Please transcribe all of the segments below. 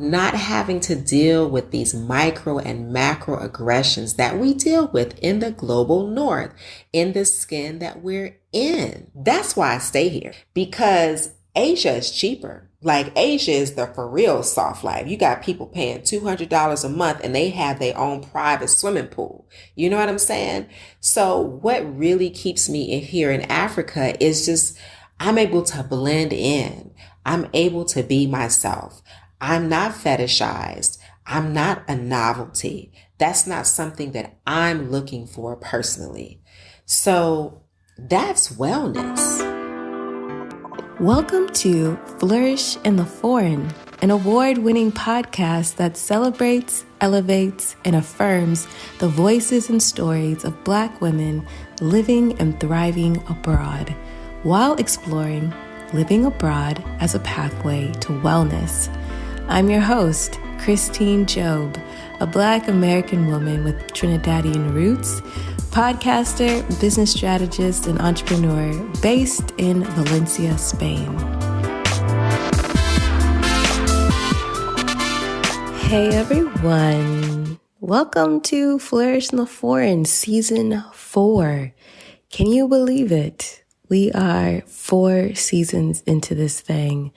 not having to deal with these micro and macro aggressions that we deal with in the global north, in the skin that we're in. That's why I stay here, because Asia is cheaper. Like, Asia is the for real soft life. You got people paying $200 a month and they have their own private swimming pool. You know what I'm saying? So what really keeps me in here in Africa is just, I'm able to blend in. I'm able to be myself. I'm not fetishized. I'm not a novelty. That's not something that I'm looking for personally. So that's wellness. Welcome to Flourish in the Foreign, an award-winning podcast that celebrates, elevates, and affirms the voices and stories of Black women living and thriving abroad, while exploring living abroad as a pathway to wellness. I'm your host, Christine Job, a Black American woman with Trinidadian roots, podcaster, business strategist, and entrepreneur based in Valencia, Spain. Hey everyone, welcome to Flourish in the Foreign Season 4. Can you believe it? We are 4 seasons into this thing,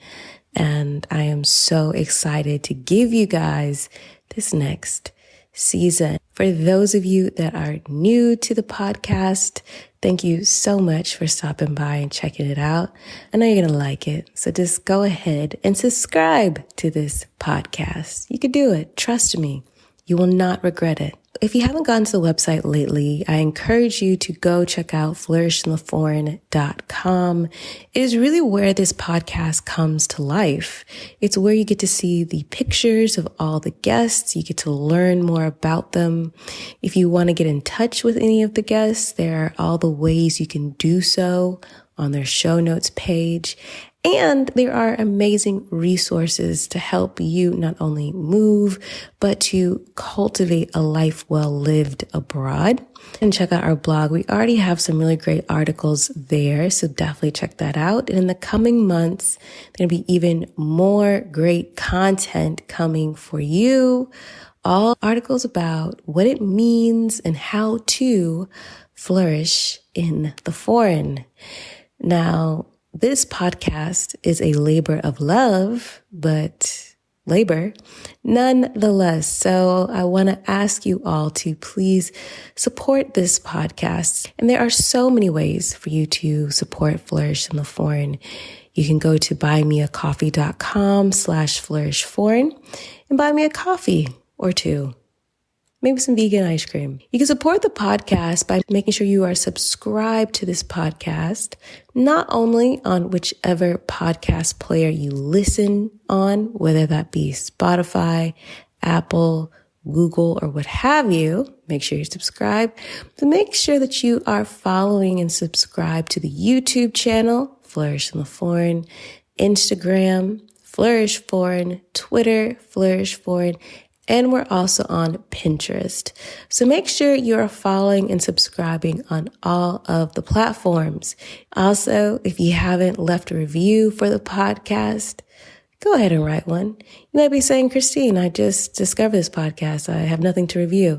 and I am so excited to give you guys this next season. For those of you that are new to the podcast, thank you so much for stopping by and checking it out. I know you're going to like it, so just go ahead and subscribe to this podcast. You can do it. Trust me. You will not regret it. If you haven't gone to the website lately, I encourage you to go check out flourishintheforeign.com. It is really where this podcast comes to life. It's where you get to see the pictures of all the guests. You get to learn more about them. If you want to get in touch with any of the guests, there are all the ways you can do so on their show notes page. And there are amazing resources to help you not only move, but to cultivate a life well lived abroad. And check out our blog. We already have some really great articles there, so definitely check that out. And in the coming months, there's going to be even more great content coming for you. All articles about what it means and how to flourish in the foreign. Now, this podcast is a labor of love, but labor nonetheless. So I want to ask you all to please support this podcast. And there are so many ways for you to support Flourish in the Foreign. You can go to buymeacoffee.com/flourishforeign and buy me a coffee or two. Maybe some vegan ice cream. You can support the podcast by making sure you are subscribed to this podcast, not only on whichever podcast player you listen on, whether that be Spotify, Apple, Google, or what have you. Make sure you're subscribed. But make sure that you are following and subscribe to the YouTube channel, Flourish in the Foreign, Instagram, Flourish Foreign, Twitter, Flourish Foreign, and we're also on Pinterest. So make sure you're following and subscribing on all of the platforms. Also, if you haven't left a review for the podcast, go ahead and write one. You might be saying, Christine, I just discovered this podcast. I have nothing to review.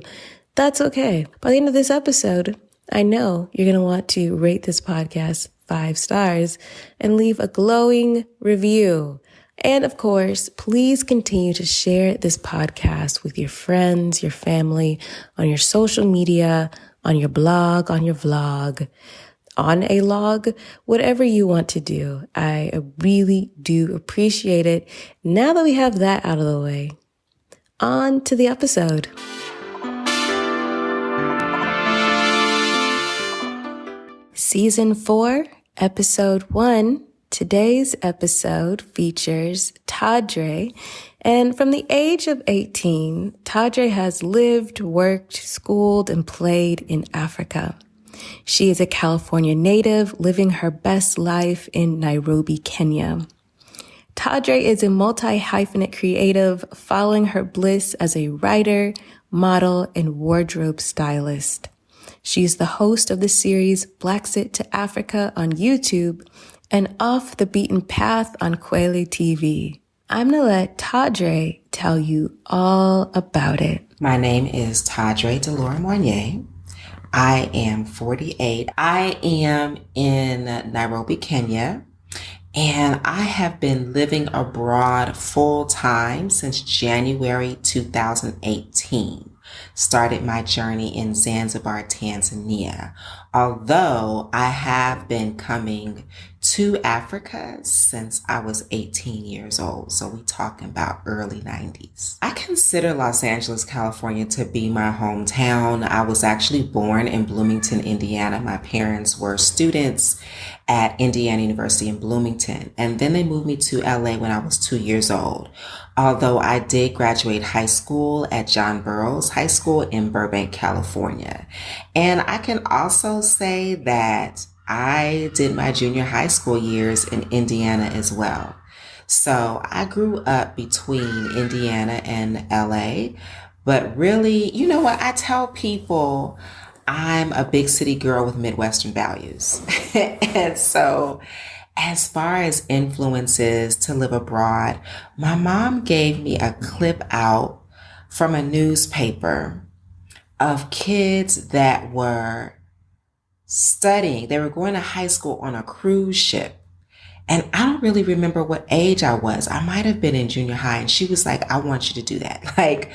That's okay. By the end of this episode, I know you're going to want to rate this podcast 5 stars and leave a glowing review. And of course, please continue to share this podcast with your friends, your family, on your social media, on your blog, on your vlog, on a log, whatever you want to do. I really do appreciate it. Now that we have that out of the way, on to the episode. Season 4, Episode 1. Today's episode features Toddre, and from the age of 18, Toddre has lived, worked, schooled, and played in Africa. She is a California native living her best life in Nairobi, Kenya. Toddre is a multi-hyphenate creative following her bliss as a writer, model, and wardrobe stylist. She's the host of the series Blaxit to Africa on YouTube and Off the Beaten Path on Kweli TV. I'm going to let Toddre tell you all about it. My name is Toddre Monier. I am 48. I am in Nairobi, Kenya, and I have been living abroad full time since January 2018. Started my journey in Zanzibar, Tanzania. Although I have been coming to Africa since I was 18 years old. So we talking about early 90s. I consider Los Angeles, California to be my hometown. I was actually born in Bloomington, Indiana. My parents were students at Indiana University in Bloomington. And then they moved me to LA when I was 2 years old. Although I did graduate high school at John Burroughs High School in Burbank, California. And I can also say that I did my junior high school years in Indiana as well. So I grew up between Indiana and LA. But really, you know what? I tell people I'm a big city girl with Midwestern values. And so as far as influences to live abroad, my mom gave me a clip out from a newspaper of kids that were studying. They were going to high school on a cruise ship. And I don't really remember what age I was. I might have been in junior high. And she was like, I want you to do that. Like,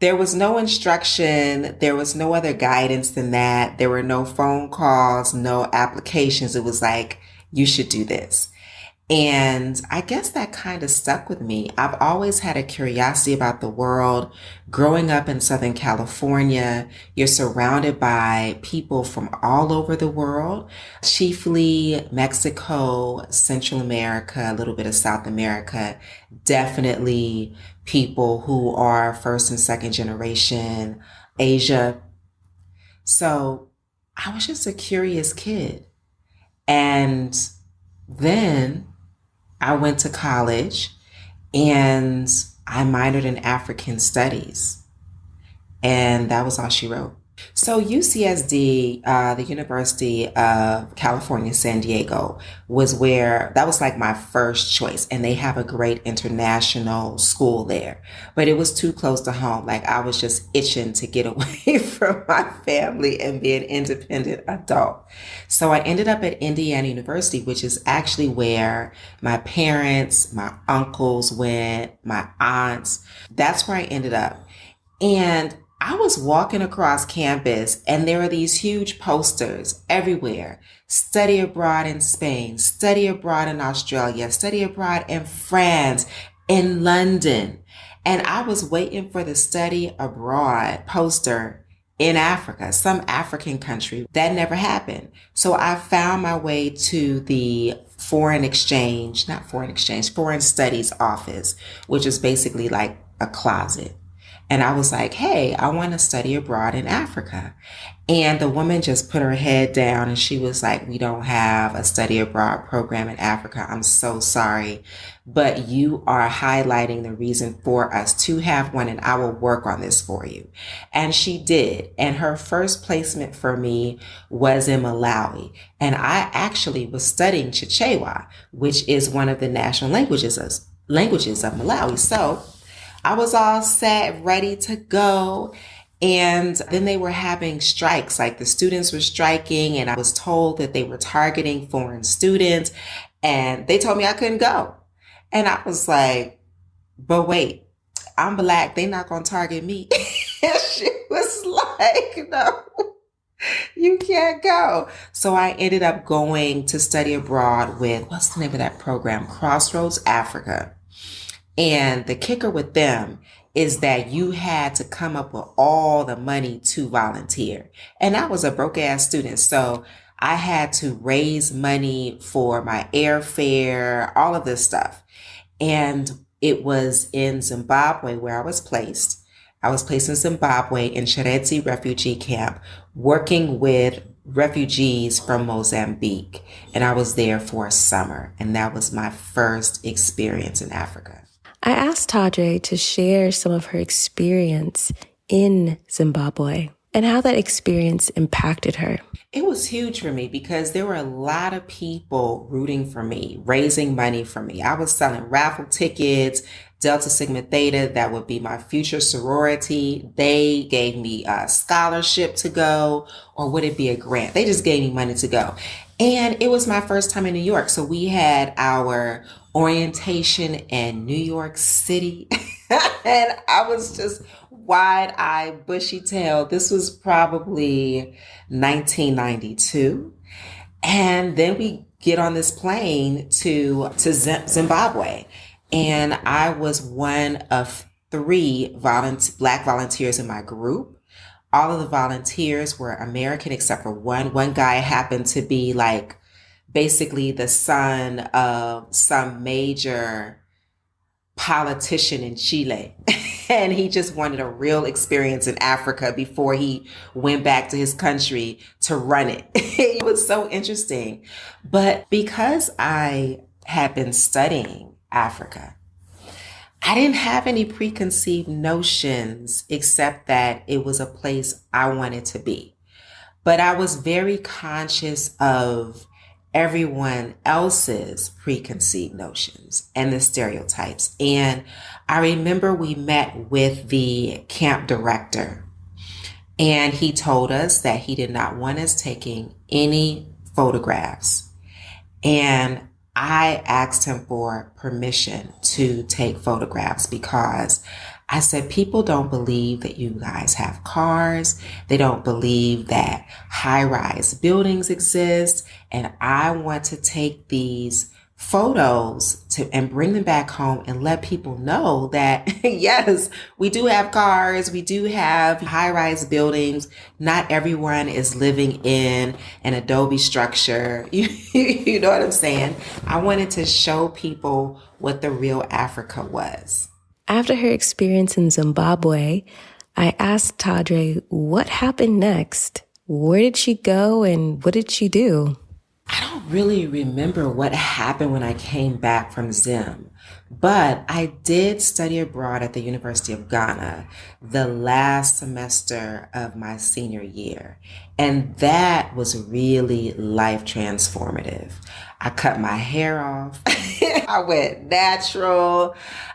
there was no instruction. There was no other guidance than that. There were no phone calls, no applications. It was like, you should do this. And I guess that kind of stuck with me. I've always had a curiosity about the world. Growing up in Southern California, you're surrounded by people from all over the world, chiefly Mexico, Central America, a little bit of South America, definitely people who are first and second generation, Asia. So I was just a curious kid. And then I went to college and I minored in African studies. And that was all she wrote. So UCSD, the University of California, San Diego, that was like my first choice. And they have a great international school there. But it was too close to home. Like I was just itching to get away from my family and be an independent adult. So I ended up at Indiana University, which is actually where my parents, my uncles went, my aunts. That's where I ended up. And I was walking across campus and there were these huge posters everywhere. Study abroad in Spain, study abroad in Australia, study abroad in France, in London. And I was waiting for the study abroad poster in Africa, some African country. That never happened. So I found my way to the foreign studies office, which is basically like a closet. And I was like, hey, I want to study abroad in Africa. And the woman just put her head down and she was like, we don't have a study abroad program in Africa. I'm so sorry, but you are highlighting the reason for us to have one and I will work on this for you. And she did. And her first placement for me was in Malawi. And I actually was studying Chichewa, which is one of the national languages of Malawi. So I was all set, ready to go. And then they were having strikes, like the students were striking and I was told that they were targeting foreign students and they told me I couldn't go. And I was like, but wait, I'm Black. They're not going to target me. And she was like, no, you can't go. So I ended up going to study abroad with, what's the name of that program? Crossroads Africa. And the kicker with them is that you had to come up with all the money to volunteer. And I was a broke ass student. So I had to raise money for my airfare, all of this stuff. And it was in Zimbabwe where I was placed. I was placed in Zimbabwe in Cheretse refugee camp, working with refugees from Mozambique. And I was there for a summer. And that was my first experience in Africa. I asked Toddre to share some of her experience in Zimbabwe. and how that experience impacted her. It was huge for me because there were a lot of people rooting for me, raising money for me. I was selling raffle tickets, Delta Sigma Theta, that would be my future sorority. They gave me a scholarship to go, or would it be a grant? They just gave me money to go. And it was my first time in New York. So we had our orientation in New York City. And I was just wide-eyed, bushy-tailed. This was probably 1992. And then we get on this plane to Zimbabwe. And I was one of 3 Black volunteers in my group. All of the volunteers were American except for one. One guy happened to be like basically the son of some major politician in Chile. And he just wanted a real experience in Africa before he went back to his country to run it. It was so interesting. But because I had been studying Africa, I didn't have any preconceived notions except that it was a place I wanted to be. But I was very conscious of everyone else's preconceived notions and the stereotypes. And I remember we met with the camp director, and he told us that he did not want us taking any photographs. And I asked him for permission to take photographs because I said, people don't believe that you guys have cars. They don't believe that high-rise buildings exist. And I want to take these photos and bring them back home and let people know that, yes, we do have cars. We do have high-rise buildings. Not everyone is living in an adobe structure. You know what I'm saying? I wanted to show people what the real Africa was. After her experience in Zimbabwe, I asked Toddre what happened next. Where did she go and what did she do? I don't really remember what happened when I came back from Zim, but I did study abroad at the University of Ghana the last semester of my senior year. And that was really life transformative. I cut my hair off. I went natural.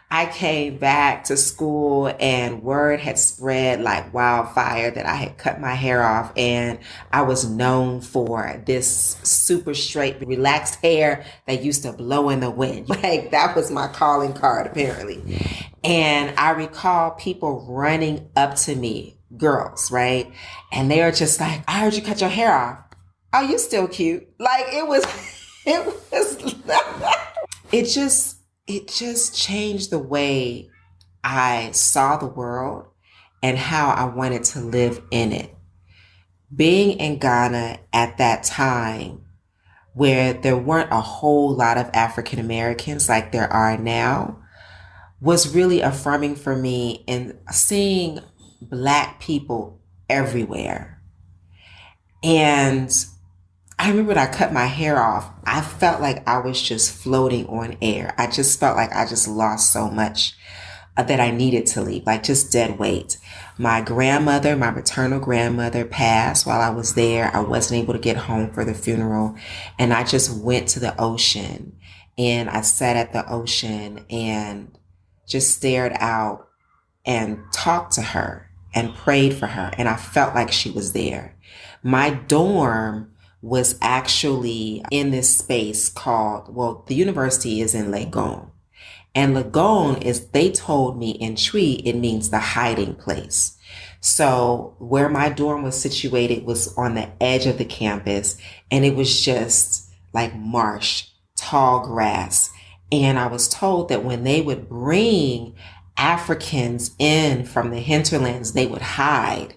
I came back to school and word had spread like wildfire that I had cut my hair off, and I was known for this super straight, relaxed hair that used to blow in the wind. Like that was my calling card apparently. And I recall people running up to me, girls, right? And they were just like, I heard you cut your hair off. Oh, you still cute. Like it just changed the way I saw the world and how I wanted to live in it. Being in Ghana at that time, where there weren't a whole lot of African Americans like there are now, was really affirming for me in seeing Black people everywhere. And I remember when I cut my hair off, I felt like I was just floating on air. I just felt like I just lost so much that I needed to leave, like just dead weight. My grandmother, my maternal grandmother, passed while I was there. I wasn't able to get home for the funeral. And I just went to the ocean and I sat at the ocean and just stared out and talked to her and prayed for her. And I felt like she was there. My dorm was actually in this space called, well, the university is in Legon. And Legon is, they told me in Twi, it means the hiding place. So where my dorm was situated was on the edge of the campus, and it was just like marsh, tall grass. And I was told that when they would bring Africans in from the hinterlands, they would hide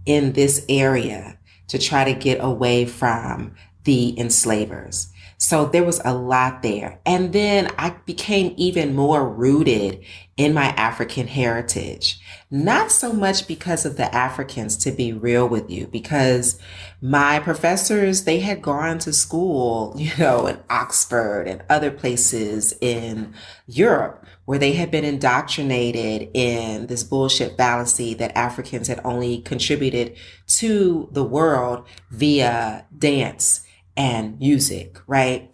in this area to try to get away from the enslavers. So there was a lot there. And then I became even more rooted in my African heritage. Not so much because of the Africans, to be real with you, because my professors, they had gone to school, in Oxford and other places in Europe where they had been indoctrinated in this bullshit fallacy that Africans had only contributed to the world via dance and music, right?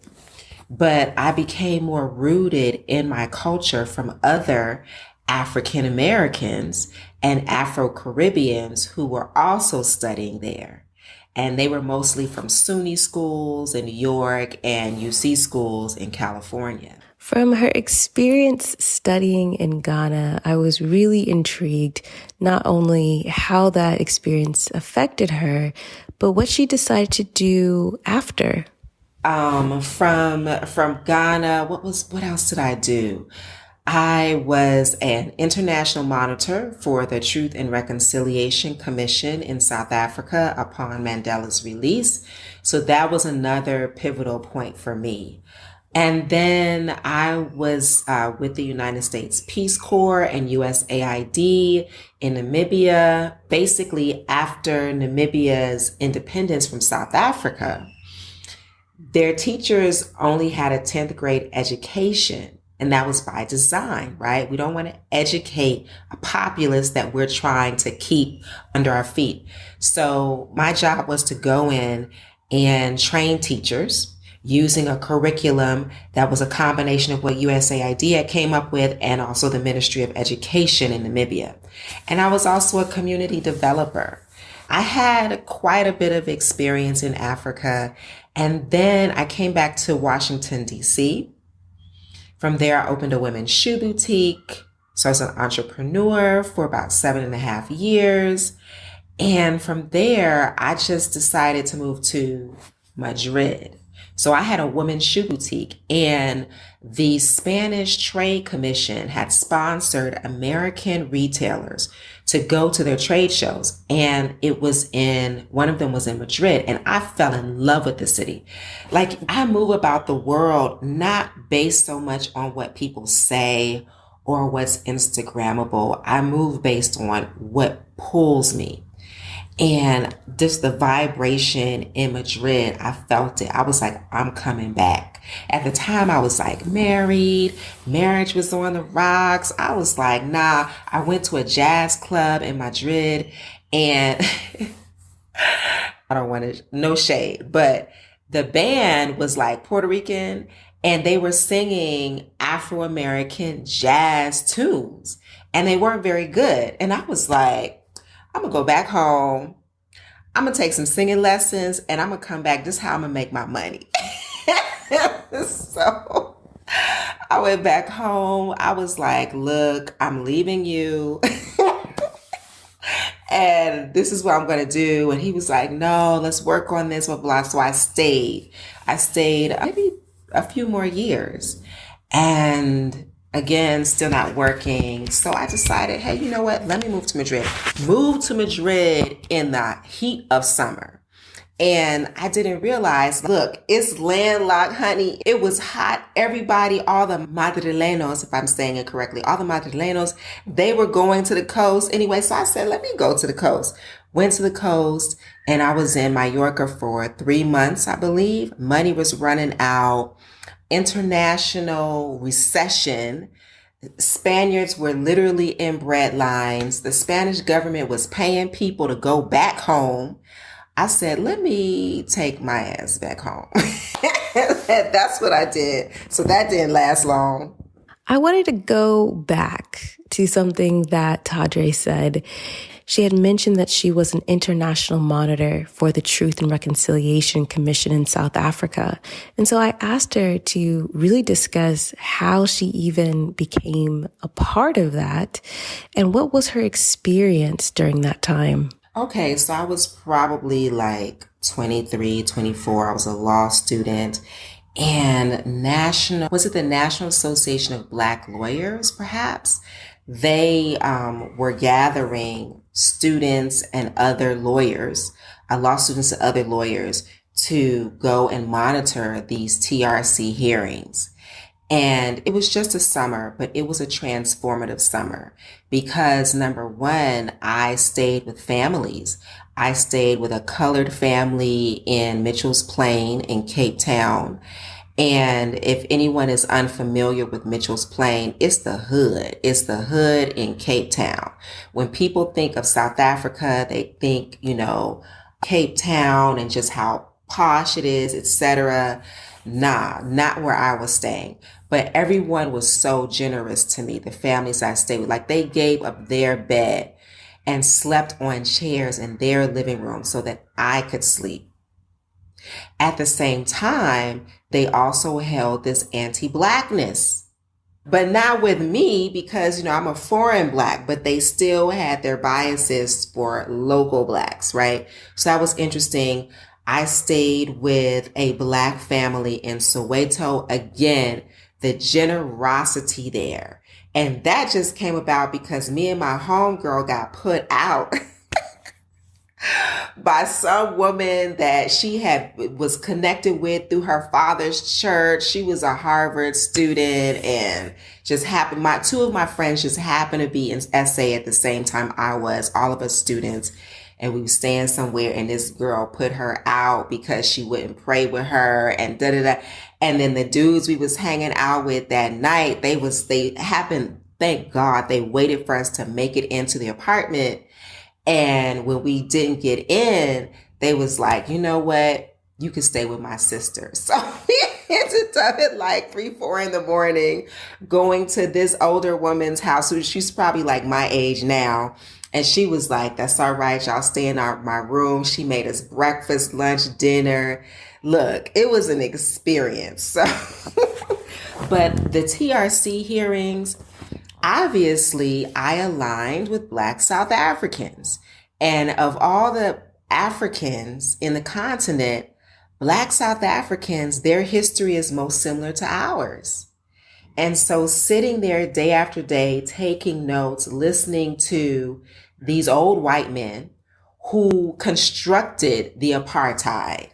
But I became more rooted in my culture from other African Americans and Afro Caribbeans who were also studying there. And they were mostly from SUNY schools in New York and UC schools in California. From her experience studying in Ghana, I was really intrigued not only how that experience affected her, but what she decided to do after. From Ghana, what else did I do? I was an international monitor for the Truth and Reconciliation Commission in South Africa upon Mandela's release. So that was another pivotal point for me. And then I was with the United States Peace Corps and USAID in Namibia, basically after Namibia's independence from South Africa. Their teachers only had a 10th grade education, and that was by design, right? We don't want to educate a populace that we're trying to keep under our feet. So my job was to go in and train teachers using a curriculum that was a combination of what USAID had came up with and also the Ministry of Education in Namibia. And I was also a community developer. I had quite a bit of experience in Africa, and then I came back to Washington, D.C. From there, I opened a women's shoe boutique. So I was an entrepreneur for about 7.5 years. And from there, I just decided to move to Madrid. So I had a women's shoe boutique, and the Spanish Trade Commission had sponsored American retailers to go to their trade shows. And one of them was in Madrid, and I fell in love with the city. Like, I move about the world, not based so much on what people say or what's Instagrammable. I move based on what pulls me. And just the vibration in Madrid, I felt it. I was like, I'm coming back. At the time, I was like married. Marriage was on the rocks. I was like, nah. I went to a jazz club in Madrid, and I don't want to, no shade, but the band was like Puerto Rican, and they were singing Afro-American jazz tunes, and they weren't very good. And I was like, I'm going to go back home. I'm going to take some singing lessons, and I'm going to come back. This is how I'm going to make my money. So I went back home. I was like, look, I'm leaving you. And this is what I'm going to do. And he was like, no, let's work on this, blah, blah. So I stayed. Maybe a few more years. And again, still not working. So I decided, hey, you know what? Let me move to Madrid. Moved to Madrid in the heat of summer. And I didn't realize, look, it's landlocked, honey. It was hot. Everybody, all the Madrileños, if I'm saying it correctly, all the Madrileños, they were going to the coast. Anyway, so I said, let me go to the coast. Went to the coast, and I was in Mallorca for 3 months, I believe. Money was running out. International recession. Spaniards were literally in bread lines. The Spanish government was paying people to go back home. I said, let me take my ass back home. That's what I did. So that didn't last long. I wanted to go back to something that Toddre said. She had mentioned that she was an international monitor for the Truth and Reconciliation Commission in South Africa. And so I asked her to really discuss how she even became a part of that and what was her experience during that time. Okay, so I was probably like 23, 24. I was a law student. And the National Association of Black Lawyers, perhaps? They were gathering students and other lawyers, law students and other lawyers, to go and monitor these TRC hearings. And it was just a summer, but it was a transformative summer because number one, I stayed with families. I stayed with a colored family in Mitchell's Plain in Cape Town. And if anyone is unfamiliar with Mitchell's Plain, it's the hood. It's the hood in Cape Town. When people think of South Africa, they think, Cape Town and just how posh it is, etc. Nah, not where I was staying. But everyone was so generous to me. The families I stayed with, like they gave up their bed and slept on chairs in their living room so that I could sleep. At the same time, they also held this anti-Blackness, but not with me because, I'm a foreign Black, but they still had their biases for local Blacks, right? So that was interesting. I stayed with a Black family in Soweto. Again, the generosity there. And that just came about because me and my homegirl got put out by some woman that she was connected with through her father's church. She was a Harvard student and just happened, two of my friends just happened to be in SA at the same time I was, all of us students. And we were staying somewhere and this girl put her out because she wouldn't pray with her and da-da-da. And then the dudes we was hanging out with that night, they happened, thank God, they waited for us to make it into the apartment. And when we didn't get in, they was like, you know what? You can stay with my sister. So we ended up at like 3, 4 in the morning going to this older woman's house. She's probably like my age now. And she was like, that's all right. Y'all stay in my room. She made us breakfast, lunch, dinner. Look, it was an experience. So, but the TRC hearings, obviously, I aligned with Black South Africans. And of all the Africans in the continent, Black South Africans, their history is most similar to ours. And so sitting there day after day, taking notes, listening to these old white men who constructed the apartheid,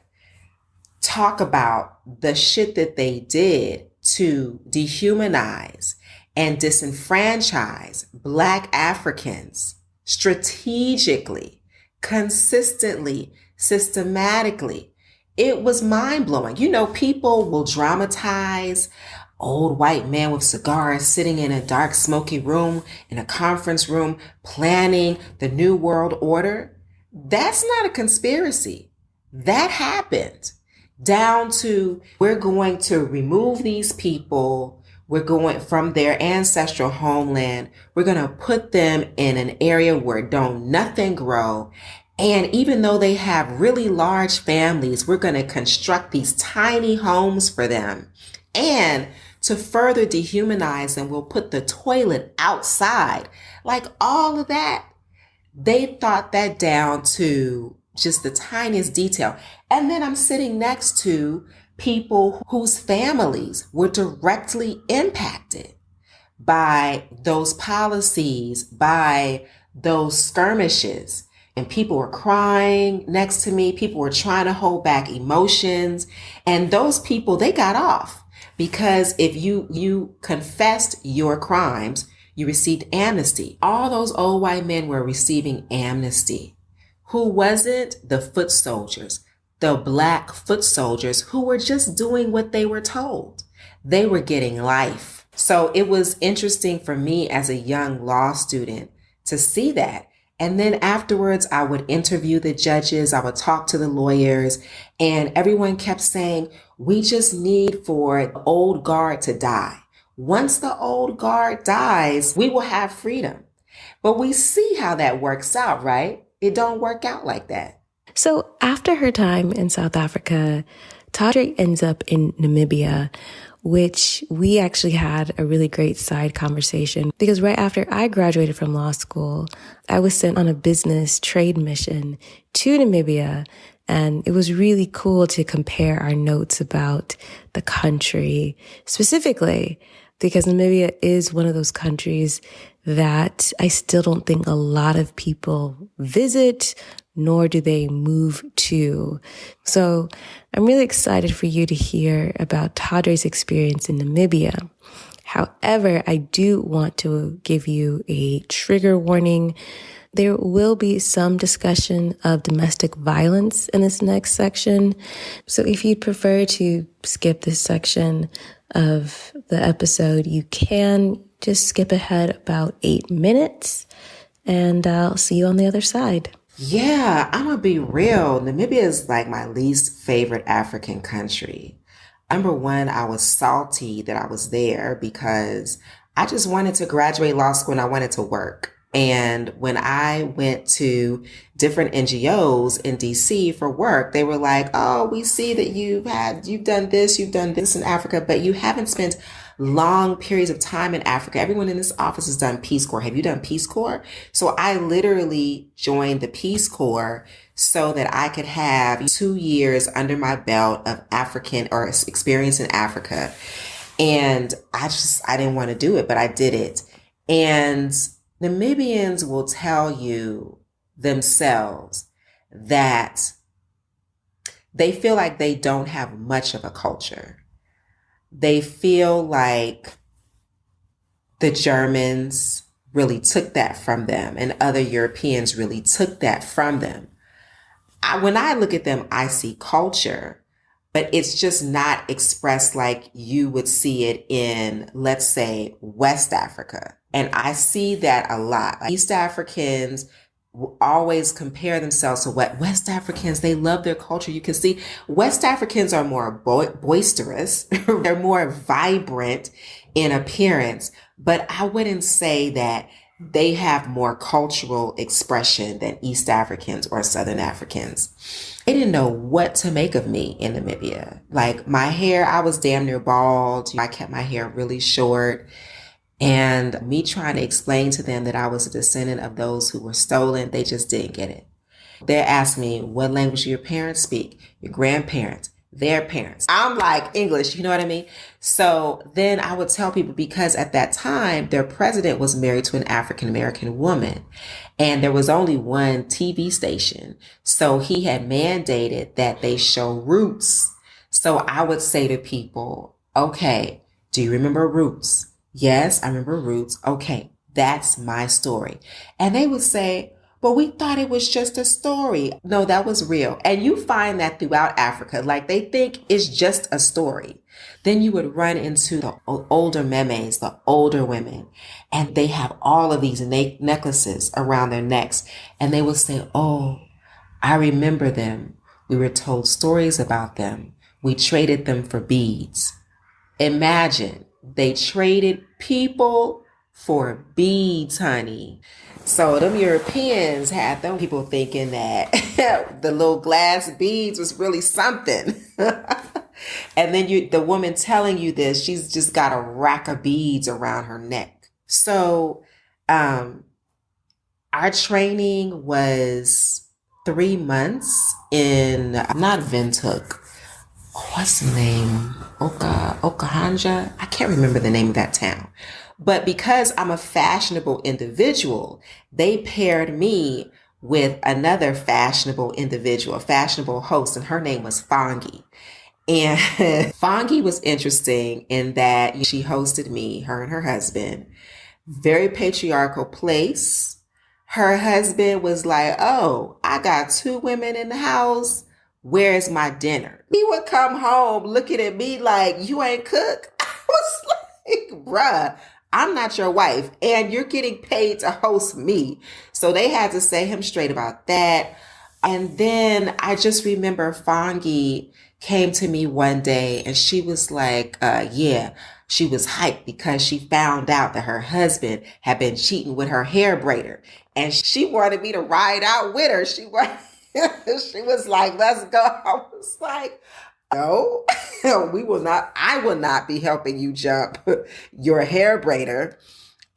talk about the shit that they did to dehumanize and disenfranchise Black Africans strategically, consistently, systematically. It was mind-blowing. People will dramatize old white man with cigars sitting in a dark, smoky room in a conference room planning the new world order. That's not a conspiracy. That happened. Down to we're going to remove these people. We're going from their ancestral homeland. We're going to put them in an area where don't nothing grow. And even though they have really large families, we're going to construct these tiny homes for them. And to further dehumanize them, we'll put the toilet outside. Like all of that, they thought that down to just the tiniest detail. And then I'm sitting next to people whose families were directly impacted by those policies, by those skirmishes. And people were crying next to me. People were trying to hold back emotions. And those people, they got off because if you confessed your crimes, you received amnesty. All those old white men were receiving amnesty. Who wasn't? The foot soldiers, the Black foot soldiers who were just doing what they were told. They were getting life. So it was interesting for me as a young law student to see that. And then afterwards, I would interview the judges. I would talk to the lawyers, and everyone kept saying, we just need for the old guard to die. Once the old guard dies, we will have freedom. But we see how that works out, right? It don't work out like that. So after her time in South Africa, Toddre ends up in Namibia, which we actually had a really great side conversation because right after I graduated from law school, I was sent on a business trade mission to Namibia. And it was really cool to compare our notes about the country, specifically because Namibia is one of those countries that I still don't think a lot of people visit, nor do they move to. So I'm really excited for you to hear about Toddre's experience in Namibia. However, I do want to give you a trigger warning. There will be some discussion of domestic violence in this next section. So if you'd prefer to skip this section of the episode, you can just skip ahead about 8 minutes, and I'll see you on the other side. Yeah, I'm gonna be real. Namibia is like my least favorite African country. Number one, I was salty that I was there because I just wanted to graduate law school and I wanted to work. And when I went to different NGOs in DC for work, they were like, oh, we see that you've done this in Africa, but you haven't spent long periods of time in Africa. Everyone in this office has done Peace Corps. Have you done Peace Corps? So I literally joined the Peace Corps so that I could have 2 years under my belt of African or experience in Africa. And I didn't want to do it, but I did it. And Namibians will tell you themselves that they feel like they don't have much of a culture. They feel like the Germans really took that from them and other Europeans really took that from them. When I look at them, I see culture, but it's just not expressed like you would see it in, let's say, West Africa. And I see that a lot. East Africans always compare themselves to what West Africans, they love their culture. You can see West Africans are more boisterous. They're more vibrant in appearance, but I wouldn't say that they have more cultural expression than East Africans or Southern Africans. They didn't know what to make of me in Namibia. Like my hair, I was damn near bald. I kept my hair really short. And me trying to explain to them that I was a descendant of those who were stolen, they just didn't get it. They asked me, what language do your parents speak? Your grandparents, their parents. I'm like, English, you know what I mean? So then I would tell people, because at that time, their president was married to an African-American woman. And there was only one TV station. So he had mandated that they show Roots. So I would say to people, okay, do you remember Roots? Yes, I remember Roots. Okay, that's my story. And they would say, but we thought it was just a story. No, that was real. And you find that throughout Africa, like they think it's just a story. Then you would run into the older memes, the older women, and they have all of these necklaces around their necks. And they will say, oh, I remember them. We were told stories about them. We traded them for beads. Imagine, they traded people for beads, honey. So them Europeans had them people thinking that the little glass beads was really something. And then the woman telling you this, she's just got a rack of beads around her neck. So our training was 3 months in, not Windhoek. What's the name? Okahanja? I can't remember the name of that town. But because I'm a fashionable individual, they paired me with another fashionable individual, a fashionable host, and her name was Fongi. And Fongi was interesting in that she hosted me, her and her husband. Very patriarchal place. Her husband was like, oh, I got 2 women in the house. Where's my dinner? He would come home looking at me like, you ain't cook. I was like, bruh, I'm not your wife and you're getting paid to host me. So they had to say him straight about that. And then I just remember Fongi came to me one day and she was like, she was hyped because she found out that her husband had been cheating with her hair braider. And she wanted me to ride out with her. She was like, let's go. I was like, no, we will not. I will not be helping you jump your hair braider.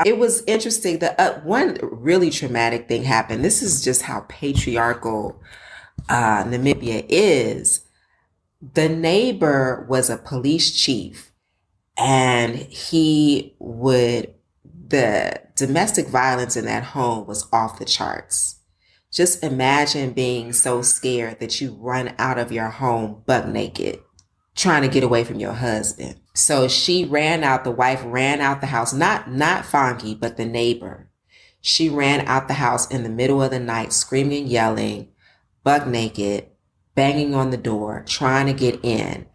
It was interesting that one really traumatic thing happened. This is just how patriarchal Namibia is. The neighbor was a police chief And the domestic violence in that home was off the charts. Just imagine being so scared that you run out of your home buck naked, trying to get away from your husband. So the wife ran out the house, not Fonky, but the neighbor. She ran out the house in the middle of the night, screaming and yelling, buck naked, banging on the door, trying to get in.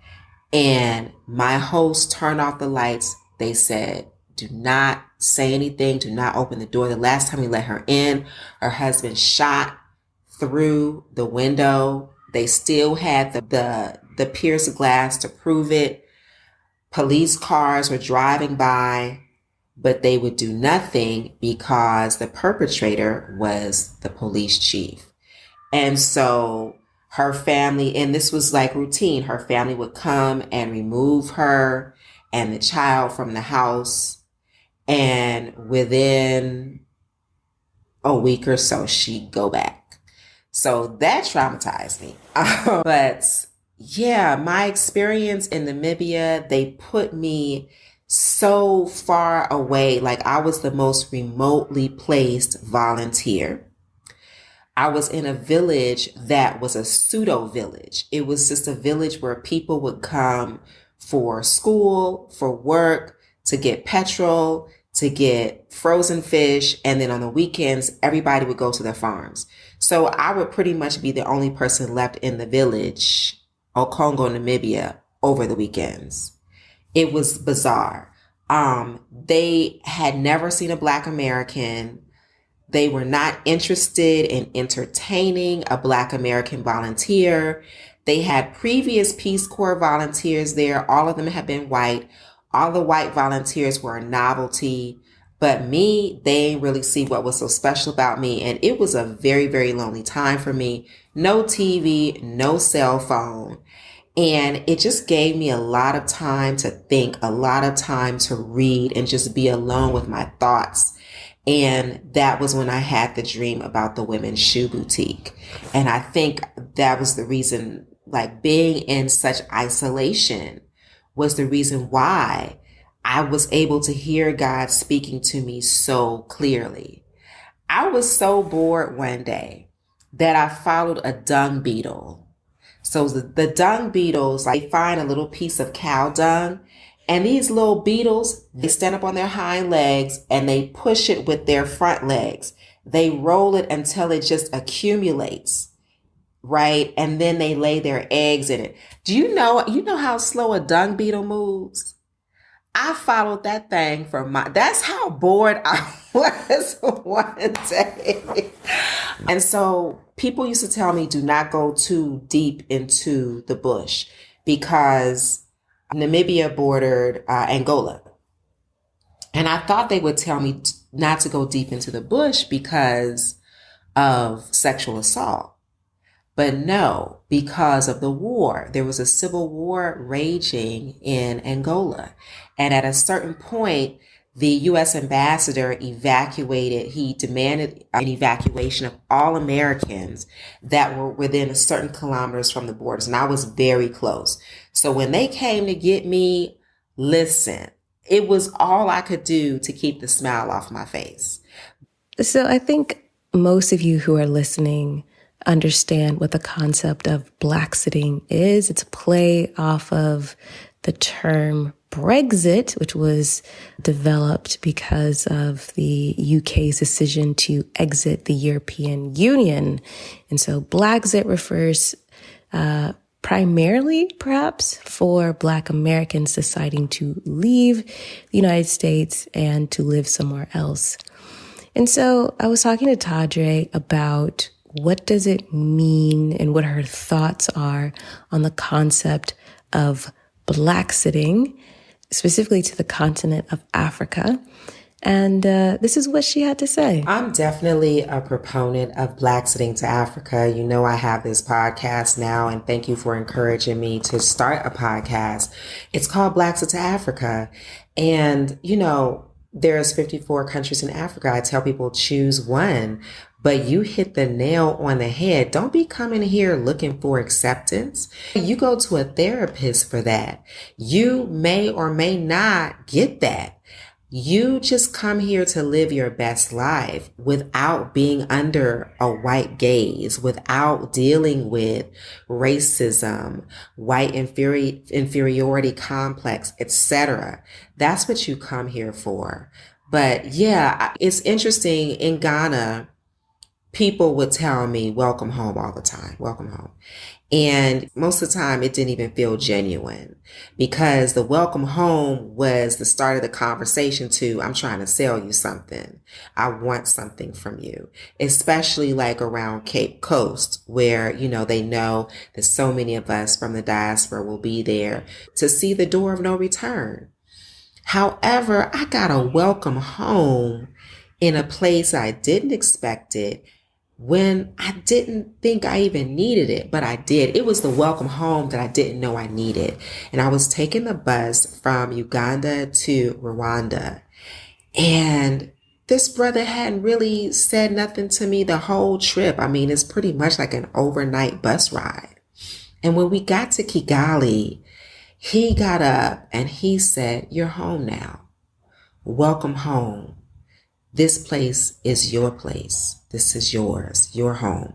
And my host turned off the lights. They said, do not say anything. Do not open the door. The last time we let her in, her husband shot through the window. They still had the pierced glass to prove it. Police cars were driving by, but they would do nothing because the perpetrator was the police chief. And so her family, and this was like routine, her family would come and remove her and the child from the house. And within a week or so, she'd go back. So that traumatized me. But yeah, my experience in Namibia, they put me so far away. Like I was the most remotely placed volunteer. I was in a village that was a pseudo village. It was just a village where people would come for school, for work, to get petrol, to get frozen fish. And then on the weekends, everybody would go to their farms. So I would pretty much be the only person left in the village, Okongo, Namibia, over the weekends. It was bizarre. They had never seen a Black American. They were not interested in entertaining a Black American volunteer. They had previous Peace Corps volunteers there. All of them had been white. All the white volunteers were a novelty. But me, they didn't really see what was so special about me. And it was a very, very lonely time for me. No TV, no cell phone. And it just gave me a lot of time to think, a lot of time to read and just be alone with my thoughts. And that was when I had the dream about the women's shoe boutique. And I think that was the reason, like being in such isolation was the reason why I was able to hear God speaking to me so clearly. I was so bored one day that I followed a dung beetle. So the dung beetles, like, they find a little piece of cow dung, and these little beetles, they stand up on their hind legs and they push it with their front legs. They roll it until it just accumulates, right? And then they lay their eggs in it. Do you know how slow a dung beetle moves? I followed that thing that's how bored I was one day. And so people used to tell me, do not go too deep into the bush, because Namibia bordered Angola. And I thought they would tell me not to go deep into the bush because of sexual assault. But no, because of the war. There was a civil war raging in Angola. And at a certain point, the U.S. ambassador he demanded an evacuation of all Americans that were within a certain kilometers from the borders. And I was very close. So when they came to get me, listen, it was all I could do to keep the smile off my face. So I think most of you who are listening understand what the concept of Blaxiting is. It's a play off of the term Brexit, which was developed because of the UK's decision to exit the European Union. And so Blaxit refers primarily, perhaps, for Black Americans deciding to leave the United States and to live somewhere else. And so I was talking to Toddre about what does it mean and what her thoughts are on the concept of Blaxiting, specifically to the continent of Africa. And this is what she had to say. I'm definitely a proponent of Blaxiting to Africa. You know, I have this podcast now, and thank you for encouraging me to start a podcast. It's called Blaxit to Africa. And, you know, there's 54 countries in Africa. I tell people choose one, but you hit the nail on the head. Don't be coming here looking for acceptance. You go to a therapist for that. You may or may not get that. You just come here to live your best life without being under a white gaze, without dealing with racism, white inferiority complex, etc. That's what you come here for. But yeah, it's interesting. In Ghana, people would tell me, welcome home all the time, welcome home. And most of the time it didn't even feel genuine, because the welcome home was the start of the conversation to, I'm trying to sell you something. I want something from you, especially like around Cape Coast, where, they know that so many of us from the diaspora will be there to see the door of no return. However, I got a welcome home in a place I didn't expect it, when I didn't think I even needed it, but I did. It was the welcome home that I didn't know I needed. And I was taking the bus from Uganda to Rwanda. And this brother hadn't really said nothing to me the whole trip. I mean, it's pretty much like an overnight bus ride. And when we got to Kigali, he got up and he said, "You're home now. Welcome home. This place is your place. This is yours, your home."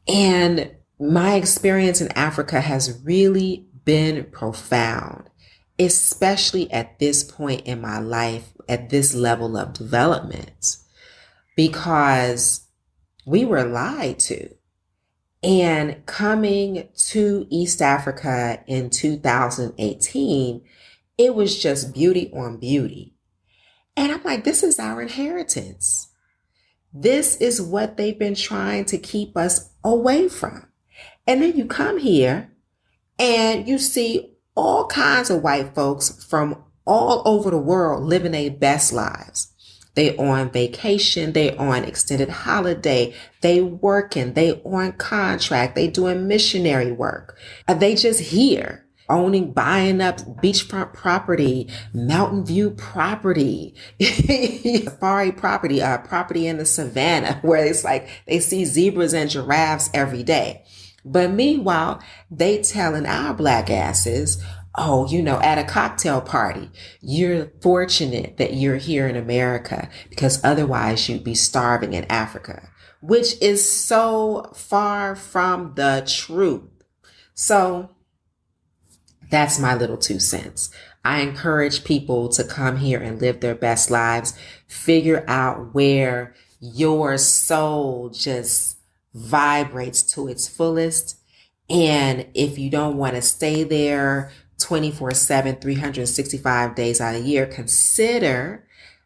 And my experience in Africa has really been profound, especially at this point in my life, at this level of development, because we were lied to. And coming to East Africa in 2018, it was just beauty on beauty. And I'm like, this is our inheritance. This is what they've been trying to keep us away from. And then you come here and you see all kinds of white folks from all over the world living their best lives. They on vacation, they on extended holiday, they working, they on contract, they doing missionary work. They just here. Owning, buying up beachfront property, mountain view property, safari property, property in the savannah where it's like they see zebras and giraffes every day. But meanwhile, they telling our black asses, oh, at a cocktail party, you're fortunate that you're here in America because otherwise you'd be starving in Africa, which is so far from the truth. So that's my little 2 cents. I encourage people to come here and live their best lives. Figure out where your soul just vibrates to its fullest. And if you don't want to stay there 24/7, 365 days out of the year, consider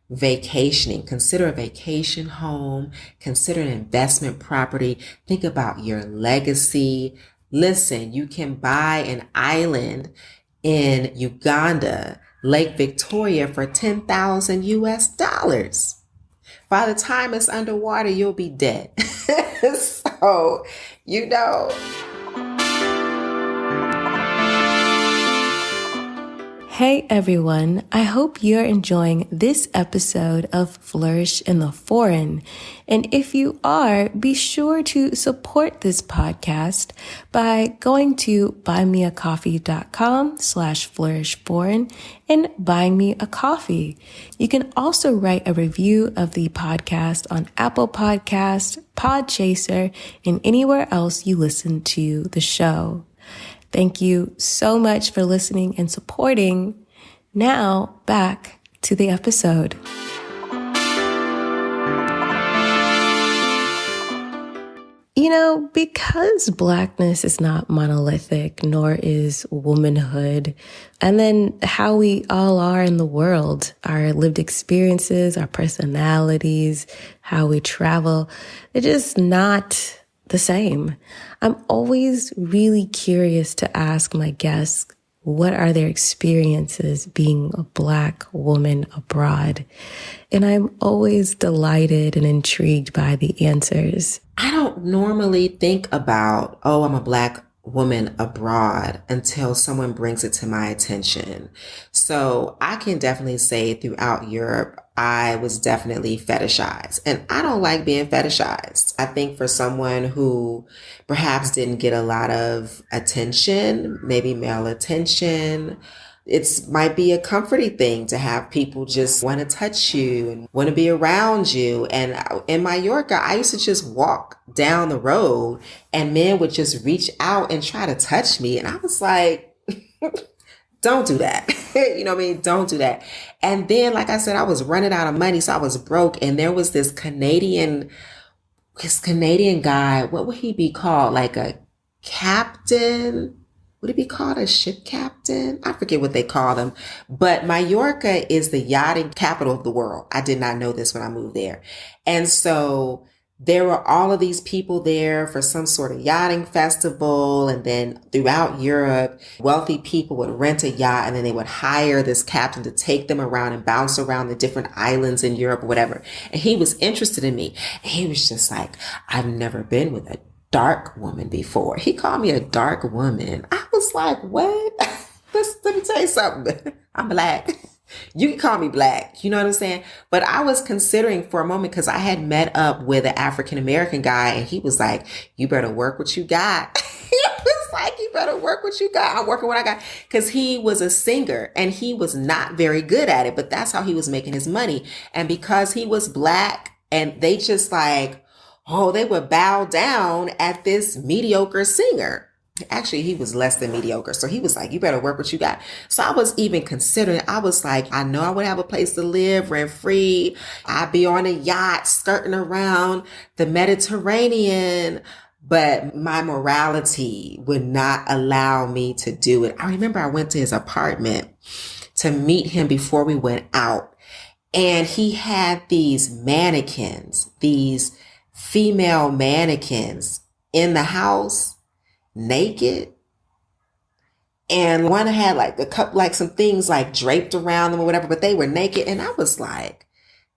vacationing. Consider a vacation home. Consider an investment property. Think about your legacy. Listen, you can buy an island in Uganda, Lake Victoria, for $10,000 US. By the time it's underwater, you'll be dead. So, Hey everyone, I hope you're enjoying this episode of Flourish in the Foreign. And if you are, be sure to support this podcast by going to buymeacoffee.com/flourishforeign and buying me a coffee. You can also write a review of the podcast on Apple Podcasts, Podchaser, and anywhere else you listen to the show. Thank you so much for listening and supporting. Now, back to the episode. Because Blackness is not monolithic, nor is womanhood, and then how we all are in the world, our lived experiences, our personalities, how we travel, they're just not the same. I'm always really curious to ask my guests, what are their experiences being a Black woman abroad? And I'm always delighted and intrigued by the answers. I don't normally think about, I'm a Black woman abroad until someone brings it to my attention. So I can definitely say throughout Europe, I was definitely fetishized, and I don't like being fetishized. I think for someone who perhaps didn't get a lot of attention, maybe male attention, it's might be a comforting thing to have people just want to touch you and want to be around you. And in Mallorca, I used to just walk down the road and men would just reach out and try to touch me. And I was like, don't do that. You know what I mean? Don't do that. And then, like I said, I was running out of money. So I was broke. And there was this Canadian guy. What would he be called? Like a captain? Would it be called a ship captain? I forget what they call them. But Mallorca is the yachting capital of the world. I did not know this when I moved there. And so there were all of these people there for some sort of yachting festival. And then throughout Europe, wealthy people would rent a yacht and then they would hire this captain to take them around and bounce around the different islands in Europe or whatever. And he was interested in me. And he was just like, I've never been with a dark woman before. He called me a dark woman. I was like, what? Let me tell you something. I'm black. You can call me black. You know what I'm saying? But I was considering for a moment because I had met up with an African American guy and he was like, you better work what you got. He was like, you better work what you got. I'm working what I got. Because he was a singer and he was not very good at it, but that's how he was making his money. And because he was black and they just like, oh, they would bow down at this mediocre singer. Actually, he was less than mediocre. So he was like, you better work what you got. So I was even considering, I was like, I know I would have a place to live rent free. I'd be on a yacht skirting around the Mediterranean, but my morality would not allow me to do it. I remember I went to his apartment to meet him before we went out. And he had these mannequins, these female mannequins in the house naked. And one had like a cup, like some things like draped around them or whatever, but they were naked. And I was like,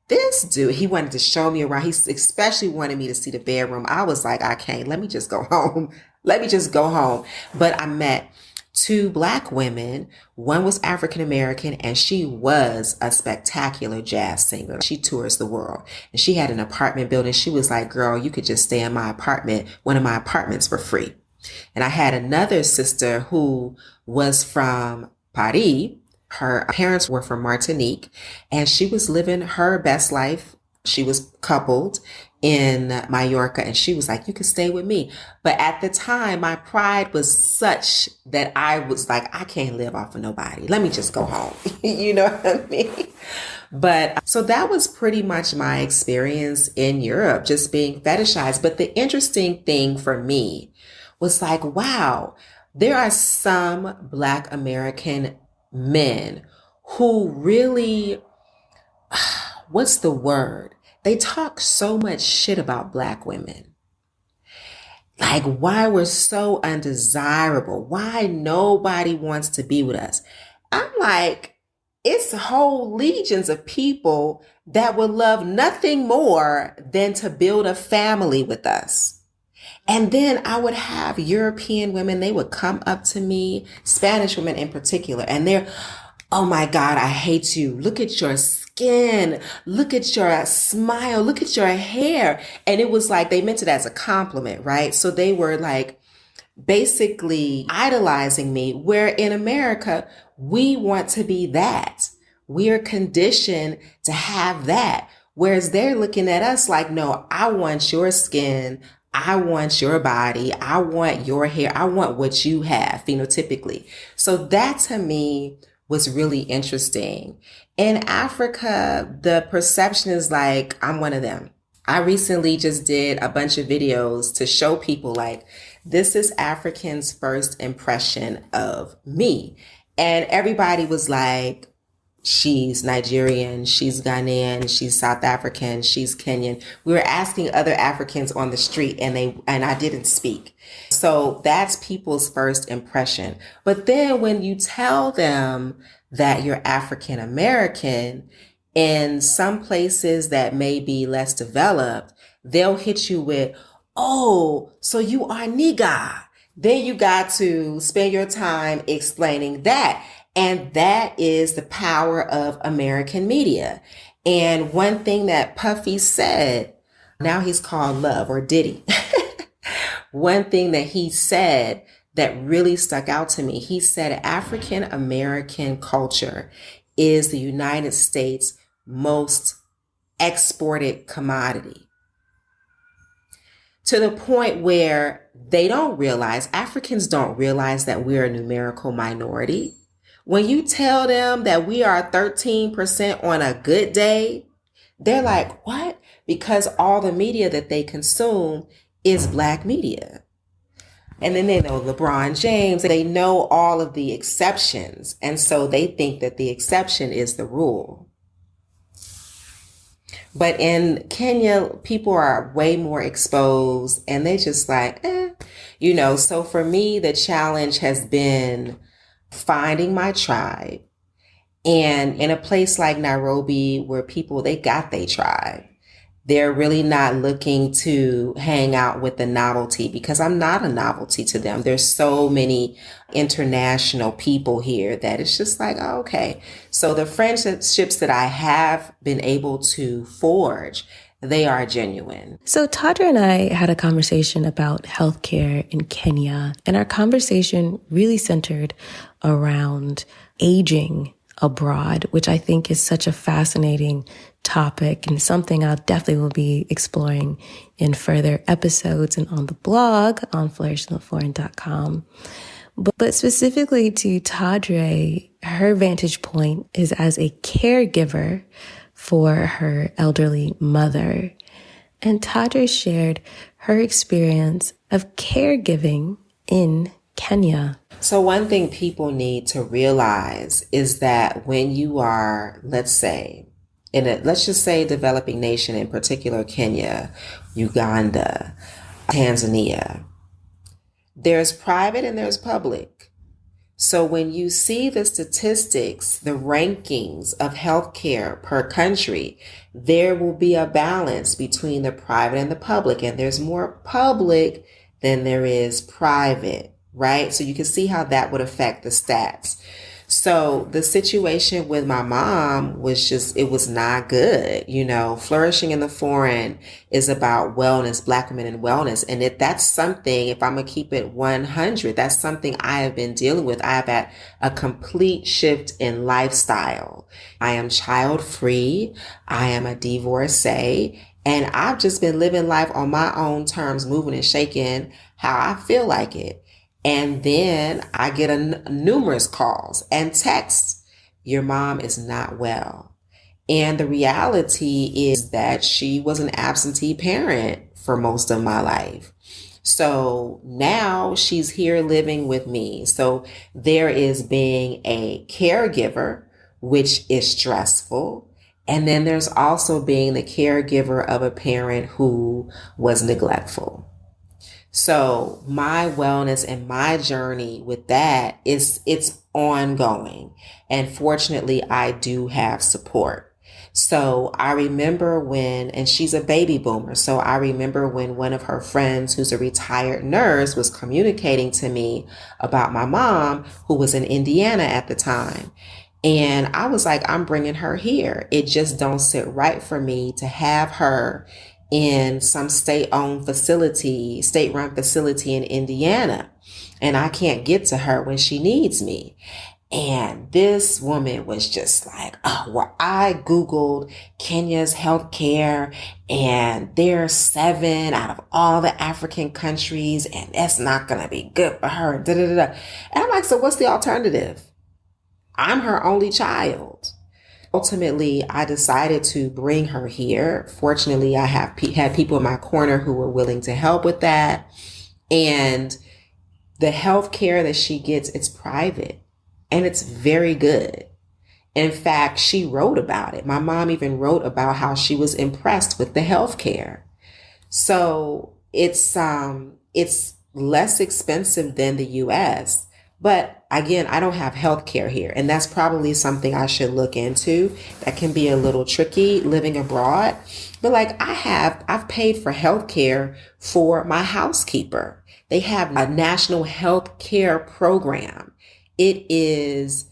this dude, he wanted to show me around. He especially wanted me to see the bedroom. I was like, I can't, let me just go home. Let me just go home. But I met two black women. One was African American and she was a spectacular jazz singer. She tours the world and she had an apartment building. She was like, girl, you could just stay in my apartment, one of my apartments for free. And I had another sister who was from Paris. Her parents were from Martinique and she was living her best life. She was coupled in Mallorca and she was like, you can stay with me. But at the time, my pride was such that I was like, I can't live off of nobody. Let me just go home. You know what I mean? But so that was pretty much my experience in Europe, just being fetishized. But the interesting thing for me was like, wow, there are some Black American men who really, what's the word? They talk so much shit about Black women. Like why we're so undesirable, why nobody wants to be with us. I'm like, it's whole legions of people that would love nothing more than to build a family with us. And then I would have European women, they would come up to me, Spanish women in particular, and they're, oh my God, I hate you. Look at your skin. Look at your smile. Look at your hair. And it was like, they meant it as a compliment, right? So they were like basically idolizing me, where in America, we want to be that. We are conditioned to have that. Whereas they're looking at us like, no, I want your skin. I want your body. I want your hair. I want what you have phenotypically. So that to me was really interesting. In Africa, the perception is like, I'm one of them. I recently just did a bunch of videos to show people like, this is Africans' first impression of me. And everybody was like, she's Nigerian, she's Ghanaian, she's South African, she's Kenyan. We were asking other Africans on the street and I didn't speak. So that's people's first impression. But then when you tell them that you're African American, in some places that may be less developed, they'll hit you with, oh, so you are nigga. then you got to spend your time explaining that. And that is the power of American media. And one thing that Puffy said, now he's called Love, or Diddy. One thing that he said that really stuck out to me, he said African American culture is the United States' most exported commodity. To the point where Africans don't realize that we're a numerical minority. When you tell them that we are 13% on a good day, they're like, what? Because all the media that they consume is Black media. And then they know LeBron James, they know all of the exceptions. And so they think that the exception is the rule. But in Kenya, people are way more exposed and they just like, so for me, the challenge has been finding my tribe. And in a place like Nairobi, where people, they got their tribe, they're really not looking to hang out with the novelty, because I'm not a novelty to them. There's so many international people here that it's just like, oh, okay. So the friendships that I have been able to forge, they are genuine. So Toddre and I had a conversation about healthcare in Kenya, and our conversation really centered around aging abroad, which I think is such a fascinating topic and something I definitely will be exploring in further episodes and on the blog on flourishandtheforeign.com. But specifically to Toddre, her vantage point is as a caregiver for her elderly mother. And Toddre shared her experience of caregiving in Kenya. So one thing people need to realize is that when you are, let's just say developing nation, in particular Kenya, Uganda, Tanzania, there's private and there's public. So when you see the statistics, the rankings of healthcare per country, there will be a balance between the private and the public, and there's more public than there is private, right? So you can see how that would affect the stats. So the situation with my mom was it was not good. Flourishing in the foreign is about wellness, Black women and wellness. And that's something, if I'm going to keep it 100, that's something I have been dealing with. I have had a complete shift in lifestyle. I am child free. I am a divorcee. And I've just been living life on my own terms, moving and shaking how I feel like it. And then I get numerous calls and texts. Your mom is not well. And the reality is that she was an absentee parent for most of my life. So now she's here living with me. So there is being a caregiver, which is stressful. And then there's also being the caregiver of a parent who was neglectful. So my wellness and my journey with that it's ongoing. And fortunately, I do have support. So I remember and she's a baby boomer. So I remember when one of her friends, who's a retired nurse, was communicating to me about my mom, who was in Indiana at the time. And I was like, I'm bringing her here. It just don't sit right for me to have her in some state-run facility in Indiana. And I can't get to her when she needs me. And this woman was just like, I Googled Kenya's healthcare, and there's 7 out of all the African countries, and that's not going to be good for her. And I'm like, so what's the alternative? I'm her only child. Ultimately, I decided to bring her here. Fortunately, I had people in my corner who were willing to help with that. And the health care that she gets, it's private and it's very good. In fact, she wrote about it. My mom even wrote about how she was impressed with the health care. So it's less expensive than the US, But again, I don't have health care here. And that's probably something I should look into. That can be a little tricky living abroad. But like I've paid for health care for my housekeeper. They have a national health care program. It is,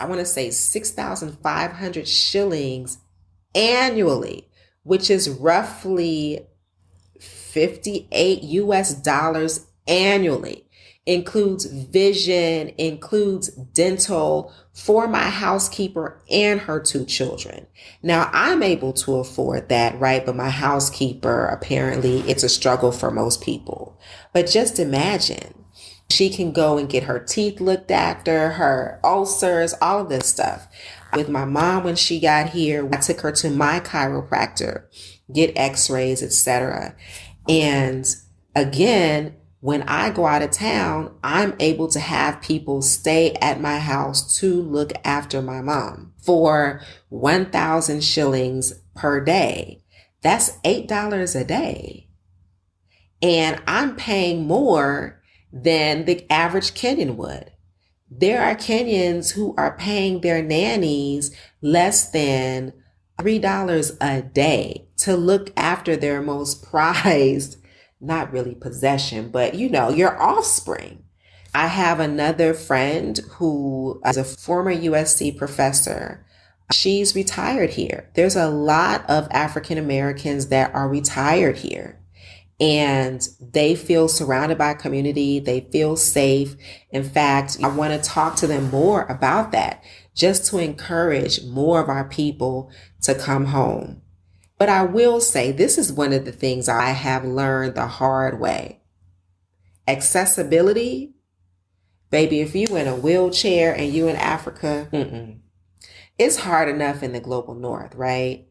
I want to say 6,500 shillings annually, which is roughly 58 US dollars annually. Includes vision, includes dental for my housekeeper and her 2 children. Now I'm able to afford that, right? But my housekeeper, apparently it's a struggle for most people. But just imagine, she can go and get her teeth looked after, her ulcers, all of this stuff. With my mom, when she got here, I took her to my chiropractor, get x-rays, etc. And again, when I go out of town, I'm able to have people stay at my house to look after my mom for 1,000 shillings per day. That's $8 a day. And I'm paying more than the average Kenyan would. There are Kenyans who are paying their nannies less than $3 a day to look after their most prized, not really possession, but your offspring. I have another friend who is a former USC professor. She's retired here. There's a lot of African Americans that are retired here, and they feel surrounded by community. They feel safe. In fact, I want to talk to them more about that, just to encourage more of our people to come home. But I will say, this is one of the things I have learned the hard way. Accessibility, baby, if you in a wheelchair and you in Africa, it's hard enough in the global north, right?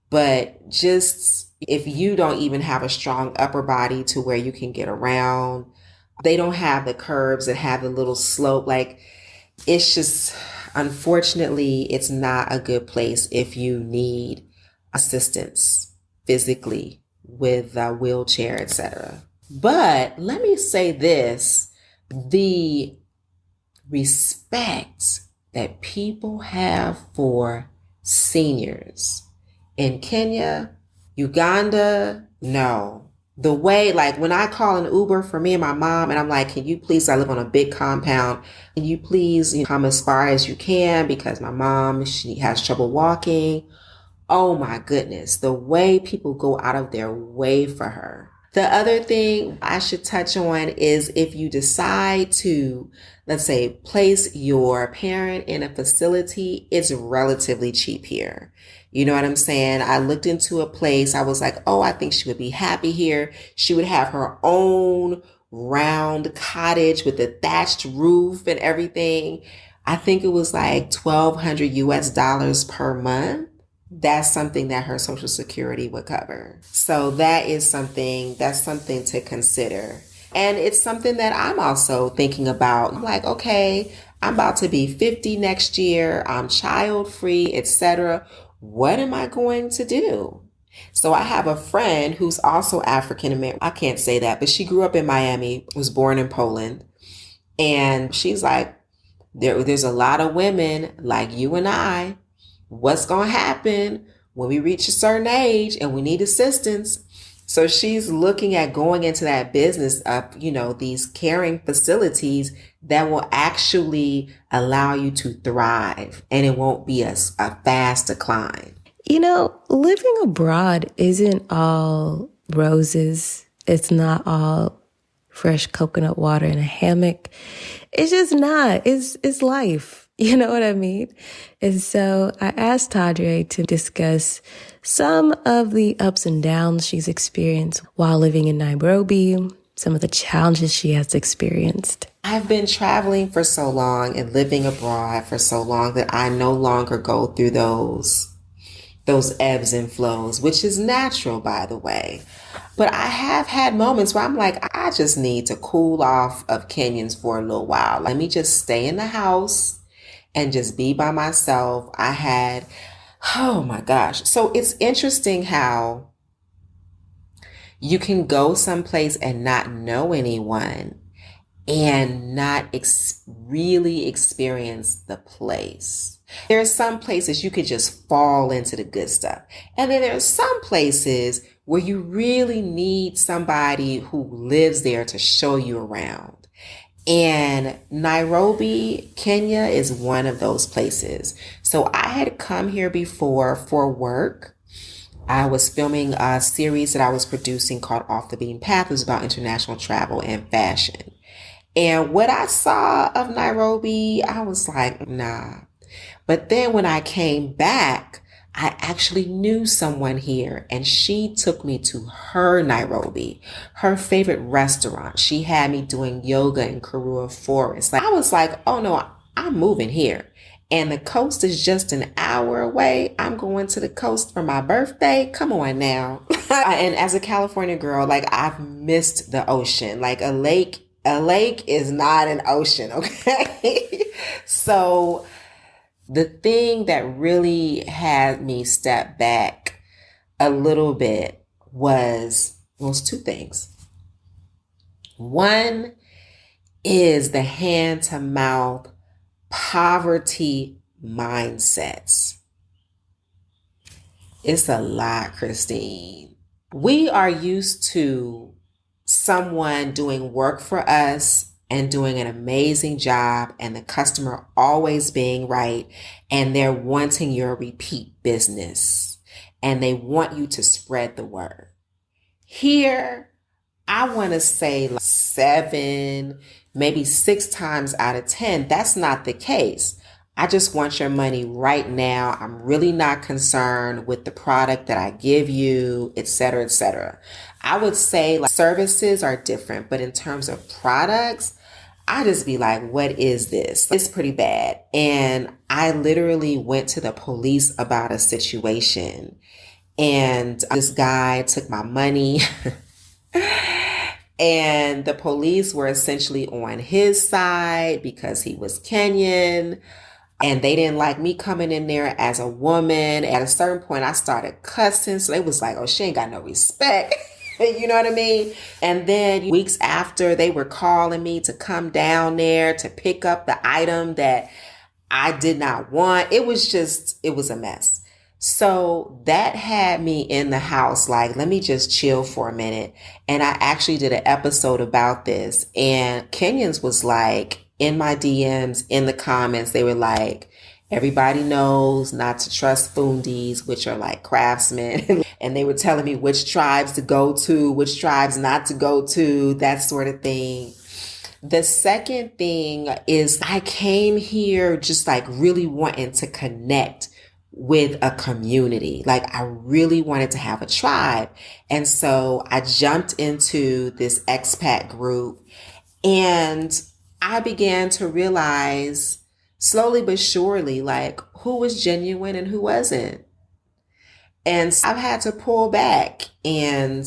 But just if you don't even have a strong upper body to where you can get around, they don't have the curbs that have the little slope. Like, it's just, unfortunately, it's not a good place if you need assistance physically with a wheelchair, etc. But let me say this, the respect that people have for seniors in Kenya, Uganda, no. The way, like when I call an Uber for me and my mom and I'm like, can you please, I live on a big compound, can you please come as far as you can because my mom, she has trouble walking. Oh my goodness, the way people go out of their way for her. The other thing I should touch on is if you decide to, let's say, place your parent in a facility, it's relatively cheap here. You know what I'm saying? I looked into a place. I was like, oh, I think she would be happy here. She would have her own round cottage with a thatched roof and everything. I think it was like 1,200 US dollars per month. That's something that her Social Security would cover. So that's something to consider. And it's something that I'm also thinking about. I'm like, okay, I'm about to be 50 next year. I'm child free, etc. What am I going to do? So I have a friend who's also African American. I can't say that, but she grew up in Miami, was born in Poland. And she's like, there's a lot of women like you and I. What's going to happen when we reach a certain age and we need assistance? So she's looking at going into that business of, these caring facilities that will actually allow you to thrive and it won't be a fast decline. Living abroad isn't all roses. It's not all fresh coconut water in a hammock. It's just not. It's life. You know what I mean? And so I asked Toddre to discuss some of the ups and downs she's experienced while living in Nairobi, some of the challenges she has experienced. I've been traveling for so long and living abroad for so long that I no longer go through those ebbs and flows, which is natural, by the way. But I have had moments where I'm like, I just need to cool off of Kenyans for a little while. Let me just stay in the house and just be by myself. Oh my gosh. So it's interesting how you can go someplace and not know anyone and not really experience the place. There are some places you could just fall into the good stuff. And then there are some places where you really need somebody who lives there to show you around. And Nairobi, Kenya is one of those places. So I had come here before for work. I was filming a series that I was producing called Off the Beaten Path. It was about international travel and fashion. And what I saw of Nairobi, I was like, nah. But then when I came back, I actually knew someone here and she took me to her Nairobi, her favorite restaurant. She had me doing yoga in Karua Forest. Like, I was like, oh no, I'm moving here. And the coast is just an hour away. I'm going to the coast for my birthday. Come on now. And as a California girl, like I've missed the ocean. Like a lake is not an ocean, okay? So the thing that really had me step back a little bit was two things. One is the hand to mouth poverty mindsets. It's a lot, Christine. We are used to someone doing work for us and doing an amazing job and the customer always being right, and they're wanting your repeat business and they want you to spread the word. Here, I want to say like 7, maybe 6 times out of 10, that's not the case. I just want your money right now. I'm really not concerned with the product that I give you, et cetera, et cetera. I would say like services are different, but in terms of products, I just be like, what is this? It's pretty bad. And I literally went to the police about a situation, and this guy took my money and the police were essentially on his side because he was Kenyan. And they didn't like me coming in there as a woman. At a certain point, I started cussing. So they was like, oh, she ain't got no respect. You know what I mean? And then weeks after, they were calling me to come down there to pick up the item that I did not want. It was a mess. So that had me in the house like, let me just chill for a minute. And I actually did an episode about this. And Kenyans was like, in my DMs, in the comments, they were like, everybody knows not to trust fundis, which are like craftsmen. And they were telling me which tribes to go to, which tribes not to go to, that sort of thing. The second thing is I came here just like really wanting to connect with a community. Like I really wanted to have a tribe. And so I jumped into this expat group and I began to realize slowly but surely, like who was genuine and who wasn't. And so I've had to pull back and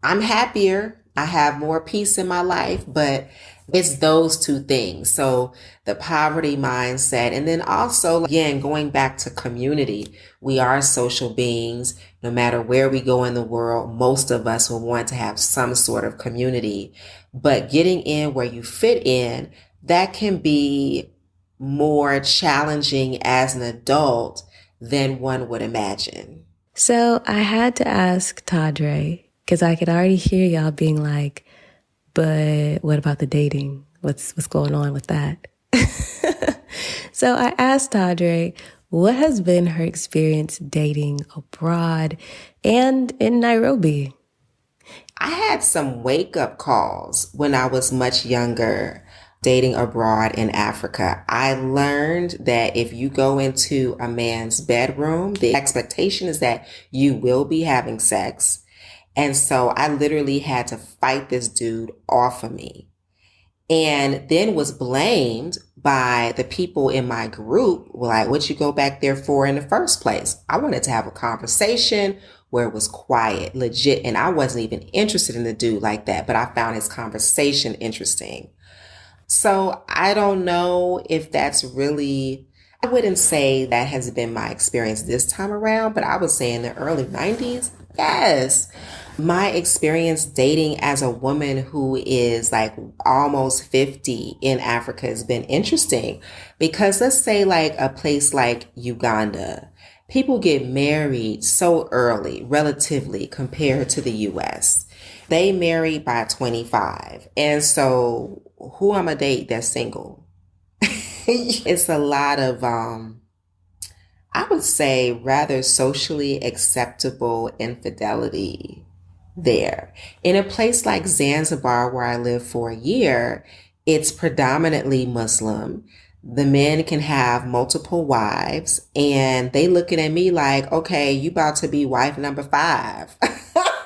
I'm happier. I have more peace in my life, but it's those two things. So the poverty mindset, and then also, again, going back to community, we are social beings. No matter where we go in the world, most of us will want to have some sort of community. But getting in where you fit in, that can be more challenging as an adult than one would imagine. So I had to ask Toddre, because I could already hear y'all being like, but what about the dating? What's going on with that? So I asked Toddre, what has been her experience dating abroad and in Nairobi? I had some wake-up calls when I was much younger, dating abroad in Africa. I learned that if you go into a man's bedroom, the expectation is that you will be having sex. And so I literally had to fight this dude off of me, and then was blamed by the people in my group. Like, what you go back there for in the first place? I wanted to have a conversation where it was quiet, legit. And I wasn't even interested in the dude like that, but I found his conversation interesting. So I don't know if that's really, I wouldn't say that has been my experience this time around, but I would say in the early 90s, yes. My experience dating as a woman who is like almost 50 in Africa has been interesting because let's say like a place like Uganda, people get married so early, relatively compared to the US. They marry by 25. And so who I'm a date that's single? It's a lot of, I would say rather socially acceptable infidelity there. In a place like Zanzibar, where I lived for a year, it's predominantly Muslim. The men can have multiple wives and they looking at me like, okay, you about to be wife number 5.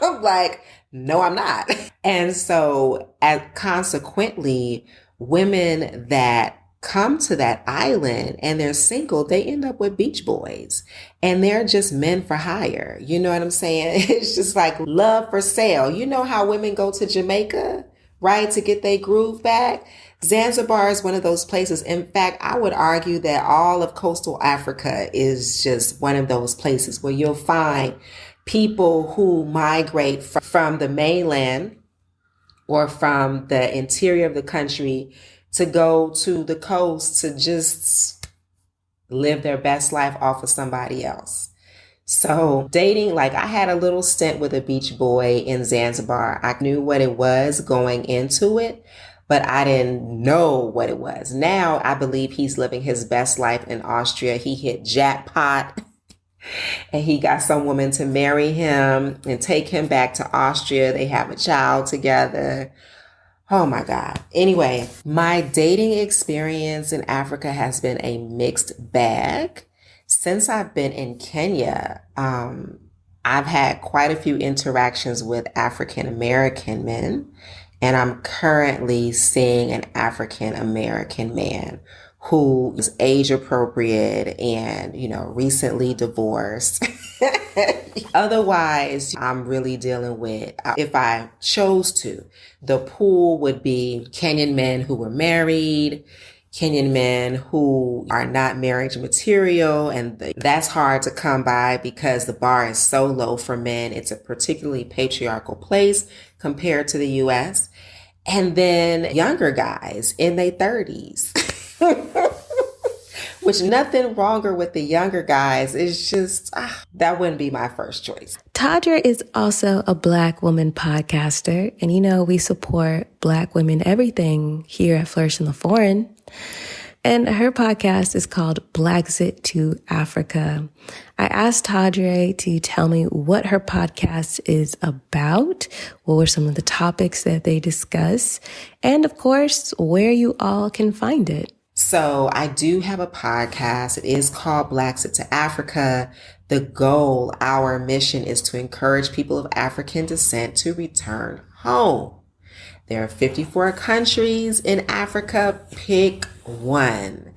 I'm like, no, I'm not. And so consequently, women that come to that island and they're single, they end up with beach boys and they're just men for hire. You know what I'm saying? It's just like love for sale. You know how women go to Jamaica, right? To get their groove back. Zanzibar is one of those places. In fact, I would argue that all of coastal Africa is just one of those places where you'll find people who migrate from the mainland or from the interior of the country to go to the coast to just live their best life off of somebody else. So dating, like I had a little stint with a beach boy in Zanzibar. I knew what it was going into it, but I didn't know what it was. Now I believe he's living his best life in Austria. He hit jackpot and he got some woman to marry him and take him back to Austria. They have a child together. Oh my God. Anyway, my dating experience in Africa has been a mixed bag. Since I've been in Kenya, I've had quite a few interactions with African American men, and I'm currently seeing an African American man who is age appropriate and, recently divorced. Otherwise, I'm really dealing with, if I chose to, the pool would be Kenyan men who were married, Kenyan men who are not marriage material. And that's hard to come by because the bar is so low for men. It's a particularly patriarchal place compared to the US. And then younger guys in their 30s. Which nothing wronger with the younger guys. It's just, that wouldn't be my first choice. Toddre is also a Black woman podcaster. And we support Black women everything here at Flourish in the Foreign. And her podcast is called Blaxit to Africa. I asked Toddre to tell me what her podcast is about, what were some of the topics that they discuss, and of course, where you all can find it. So I do have a podcast. It is called Blaxit to Africa. The goal, our mission is to encourage people of African descent to return home. There are 54 countries in Africa. Pick one.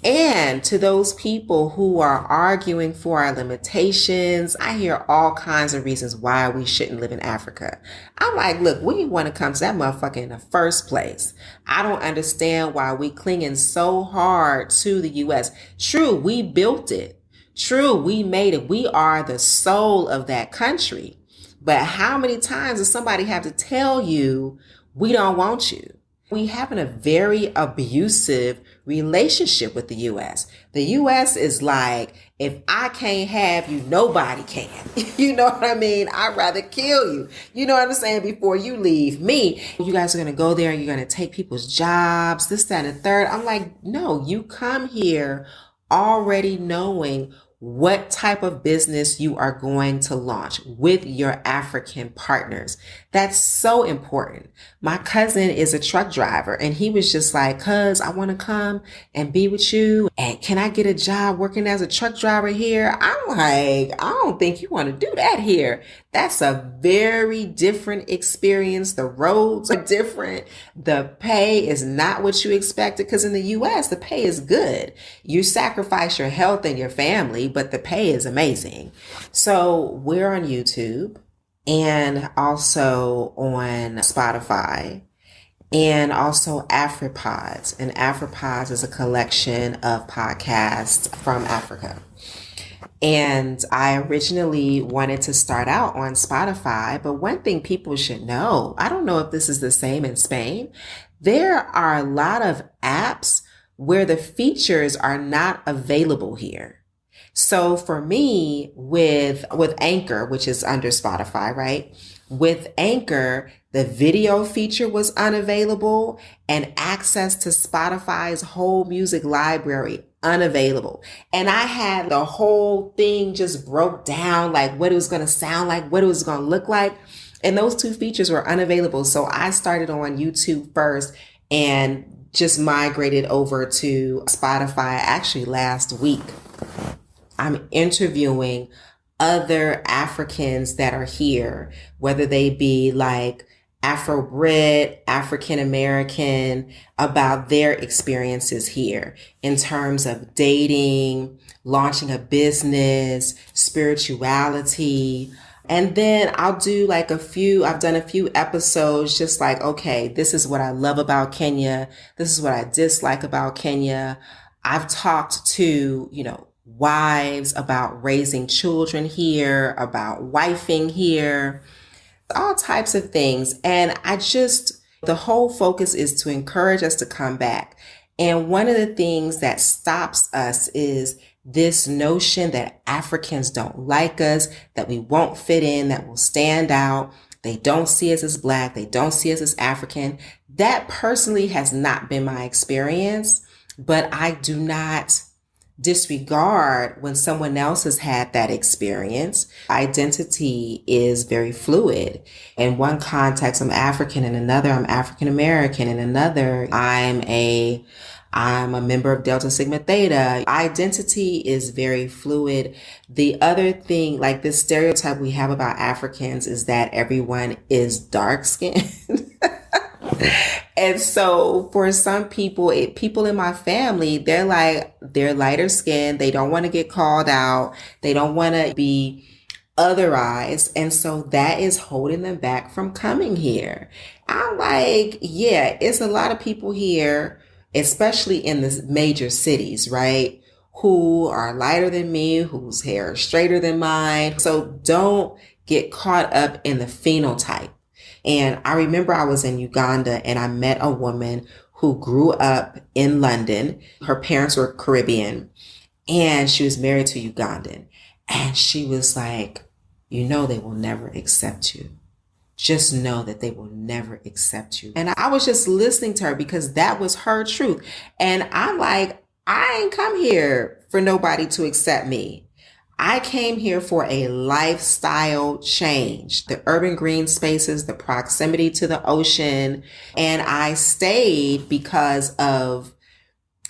And to those people who are arguing for our limitations, I hear all kinds of reasons why we shouldn't live in Africa. I'm like, look, we didn't want to come to that motherfucker in the first place. I don't understand why we clinging so hard to the US. True, we built it. True, we made it. We are the soul of that country. But how many times does somebody have to tell you, we don't want you? We having a very abusive relationship with the U.S. The U.S. is like, if I can't have you, nobody can. You know what I mean? I'd rather kill you. You know what I'm saying? Before you leave me. You guys are going to go there and you're going to take people's jobs, this, that, and the third. I'm like, no, you come here already knowing what type of business you are going to launch with your African partners. That's so important. My cousin is a truck driver and he was just like, cuz I want to come and be with you. And can I get a job working as a truck driver here? I'm like, I don't think you want to do that here. That's a very different experience. The roads are different. The pay is not what you expected because in the US, the pay is good. You sacrifice your health and your family, but the pay is amazing. So we're on YouTube and also on Spotify and also AfriPods. And AfriPods is a collection of podcasts from Africa. And I originally wanted to start out on Spotify, but one thing people should know, I don't know if this is the same in Spain, there are a lot of apps where the features are not available here. So for me, with Anchor, which is under Spotify, right? With Anchor, the video feature was unavailable and access to Spotify's whole music library unavailable. And I had the whole thing just broke down, like what it was going to sound like, what it was going to look like. And those two features were unavailable. So I started on YouTube first and just migrated over to Spotify actually last week. I'm interviewing other Africans that are here, whether they be like Afro-Brit, African-American, about their experiences here in terms of dating, launching a business, spirituality. And then I'll do like I've done a few episodes just like, okay, this is what I love about Kenya. This is what I dislike about Kenya. I've talked to, wives about raising children here, about wifing here, all types of things. And the whole focus is to encourage us to come back. And one of the things that stops us is this notion that Africans don't like us, that we won't fit in, that we'll stand out. They don't see us as Black. They don't see us as African. That personally has not been my experience, but I do not disregard when someone else has had that experience. Identity is very fluid. In one context, I'm African. In another, I'm African American. In another, I'm a member of Delta Sigma Theta. Identity is very fluid. The other thing, like this stereotype we have about Africans is that everyone is dark skinned. And so for some people, people in my family, they're lighter skinned. They don't want to get called out. They don't want to be otherized. And so that is holding them back from coming here. I'm like, yeah, it's a lot of people here, especially in the major cities, right? Who are lighter than me, whose hair is straighter than mine. So don't get caught up in the phenotype. And I remember I was in Uganda and I met a woman who grew up in London. Her parents were Caribbean and she was married to a Ugandan. And she was like, they will never accept you. Just know that they will never accept you. And I was just listening to her because that was her truth. And I'm like, I ain't come here for nobody to accept me. I came here for a lifestyle change, the urban green spaces, the proximity to the ocean, and I stayed because of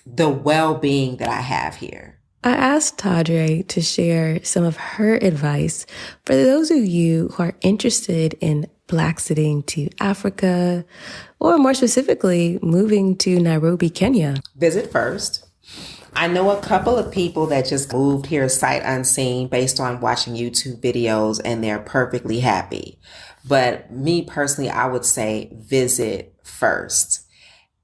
the well-being that I have here. I asked Toddre to share some of her advice for those of you who are interested in Blaxiting to Africa, or more specifically, moving to Nairobi, Kenya. Visit first. I know a couple of people that just moved here sight unseen based on watching YouTube videos and they're perfectly happy. But me personally, I would say visit first.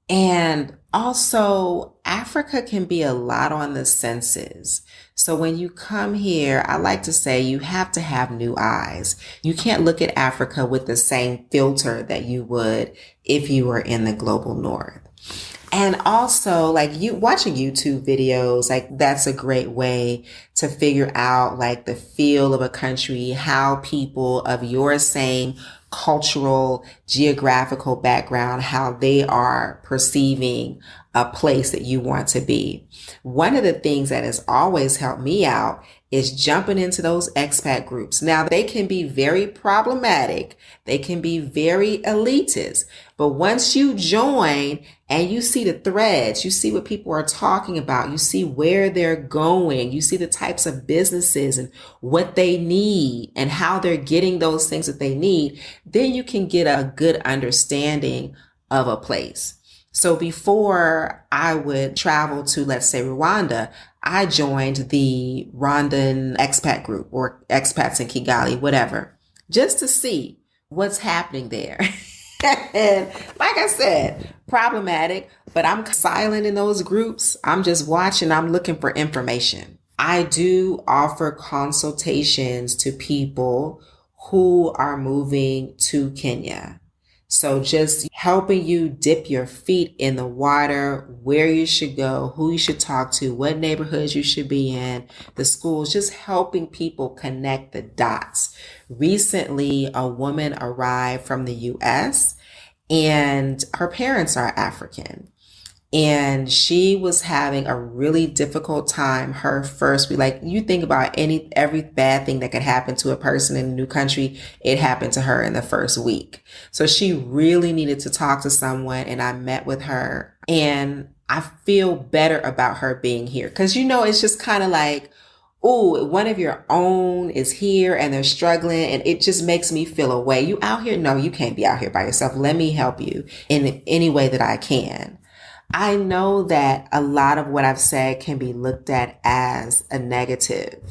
And also, Africa can be a lot on the senses. So when you come here, I like to say you have to have new eyes. You can't look at Africa with the same filter that you would if you were in the global north. And also, like, watching YouTube videos, like, that's a great way to figure out like the feel of a country, how people of your same cultural, geographical background, how they are perceiving a place that you want to be. One of the things that has always helped me out is jumping into those expat groups. Now, they can be very problematic. They can be very elitist. But once you join and you see the threads, you see what people are talking about, you see where they're going, you see the types of businesses and what they need and how they're getting those things that they need, then you can get a good understanding of a place. So before I would travel to, let's say, Rwanda, I joined the Rwandan expat group or expats in Kigali, whatever, just to see what's happening there. And like I said, problematic, but I'm silent in those groups. I'm just watching. I'm looking for information. I do offer consultations to people who are moving to Kenya. So just helping you dip your feet in the water, where you should go, who you should talk to, what neighborhoods you should be in, the schools, just helping people connect the dots. Recently, a woman arrived from the US and her parents are African. And she was having a really difficult time her first week. Like, you think about every bad thing that could happen to a person in a new country, it happened to her in the first week. So she really needed to talk to someone, and I met with her, and I feel better about her being here. Cause it's just kind of like, oh, one of your own is here and they're struggling, and it just makes me feel a way. You out here? No, you can't be out here by yourself. Let me help you in any way that I can. I know that a lot of what I've said can be looked at as a negative,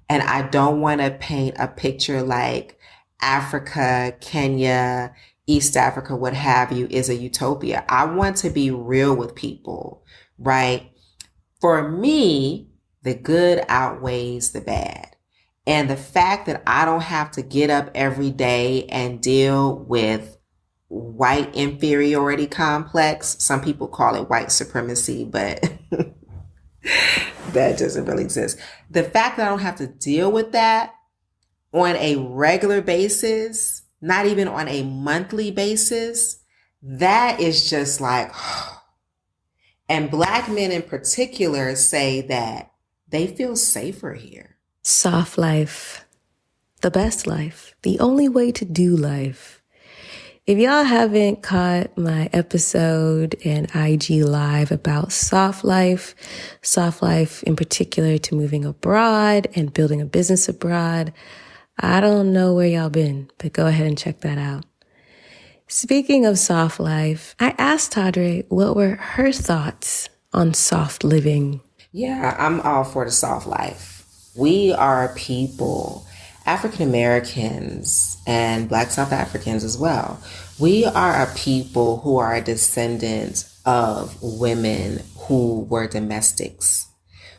and I don't want to paint a picture like Africa, Kenya, East Africa, what have you, is a utopia. I want to be real with people, right? For me, the good outweighs the bad. And the fact that I don't have to get up every day and deal with white inferiority complex. Some people call it white supremacy, but that doesn't really exist. The fact that I don't have to deal with that on a regular basis, not even on a monthly basis, that is just like, and Black men in particular say that they feel safer here. Soft life, the best life, the only way to do life. If y'all haven't caught my episode and IG live about soft life in particular to moving abroad and building a business abroad, I don't know where y'all been, but go ahead and check that out. Speaking of soft life, I asked Toddre what were her thoughts on soft living. Yeah, I'm all for the soft life. We are people, African Americans and Black South Africans as well. We are a people who are a descendant of women who were domestics,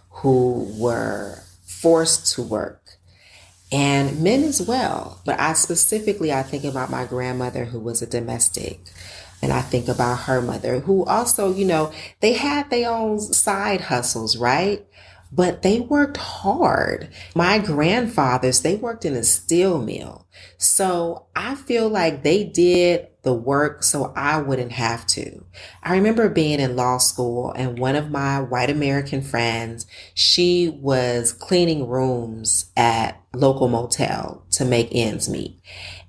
who were forced to work, and men as well. But I think about my grandmother, who was a domestic. And I think about her mother, who also, they had their own side hustles, right? But they worked hard. My grandfathers, they worked in a steel mill. So I feel like they did the work so I wouldn't have to. I remember being in law school, and one of my white American friends, she was cleaning rooms at local motel to make ends meet.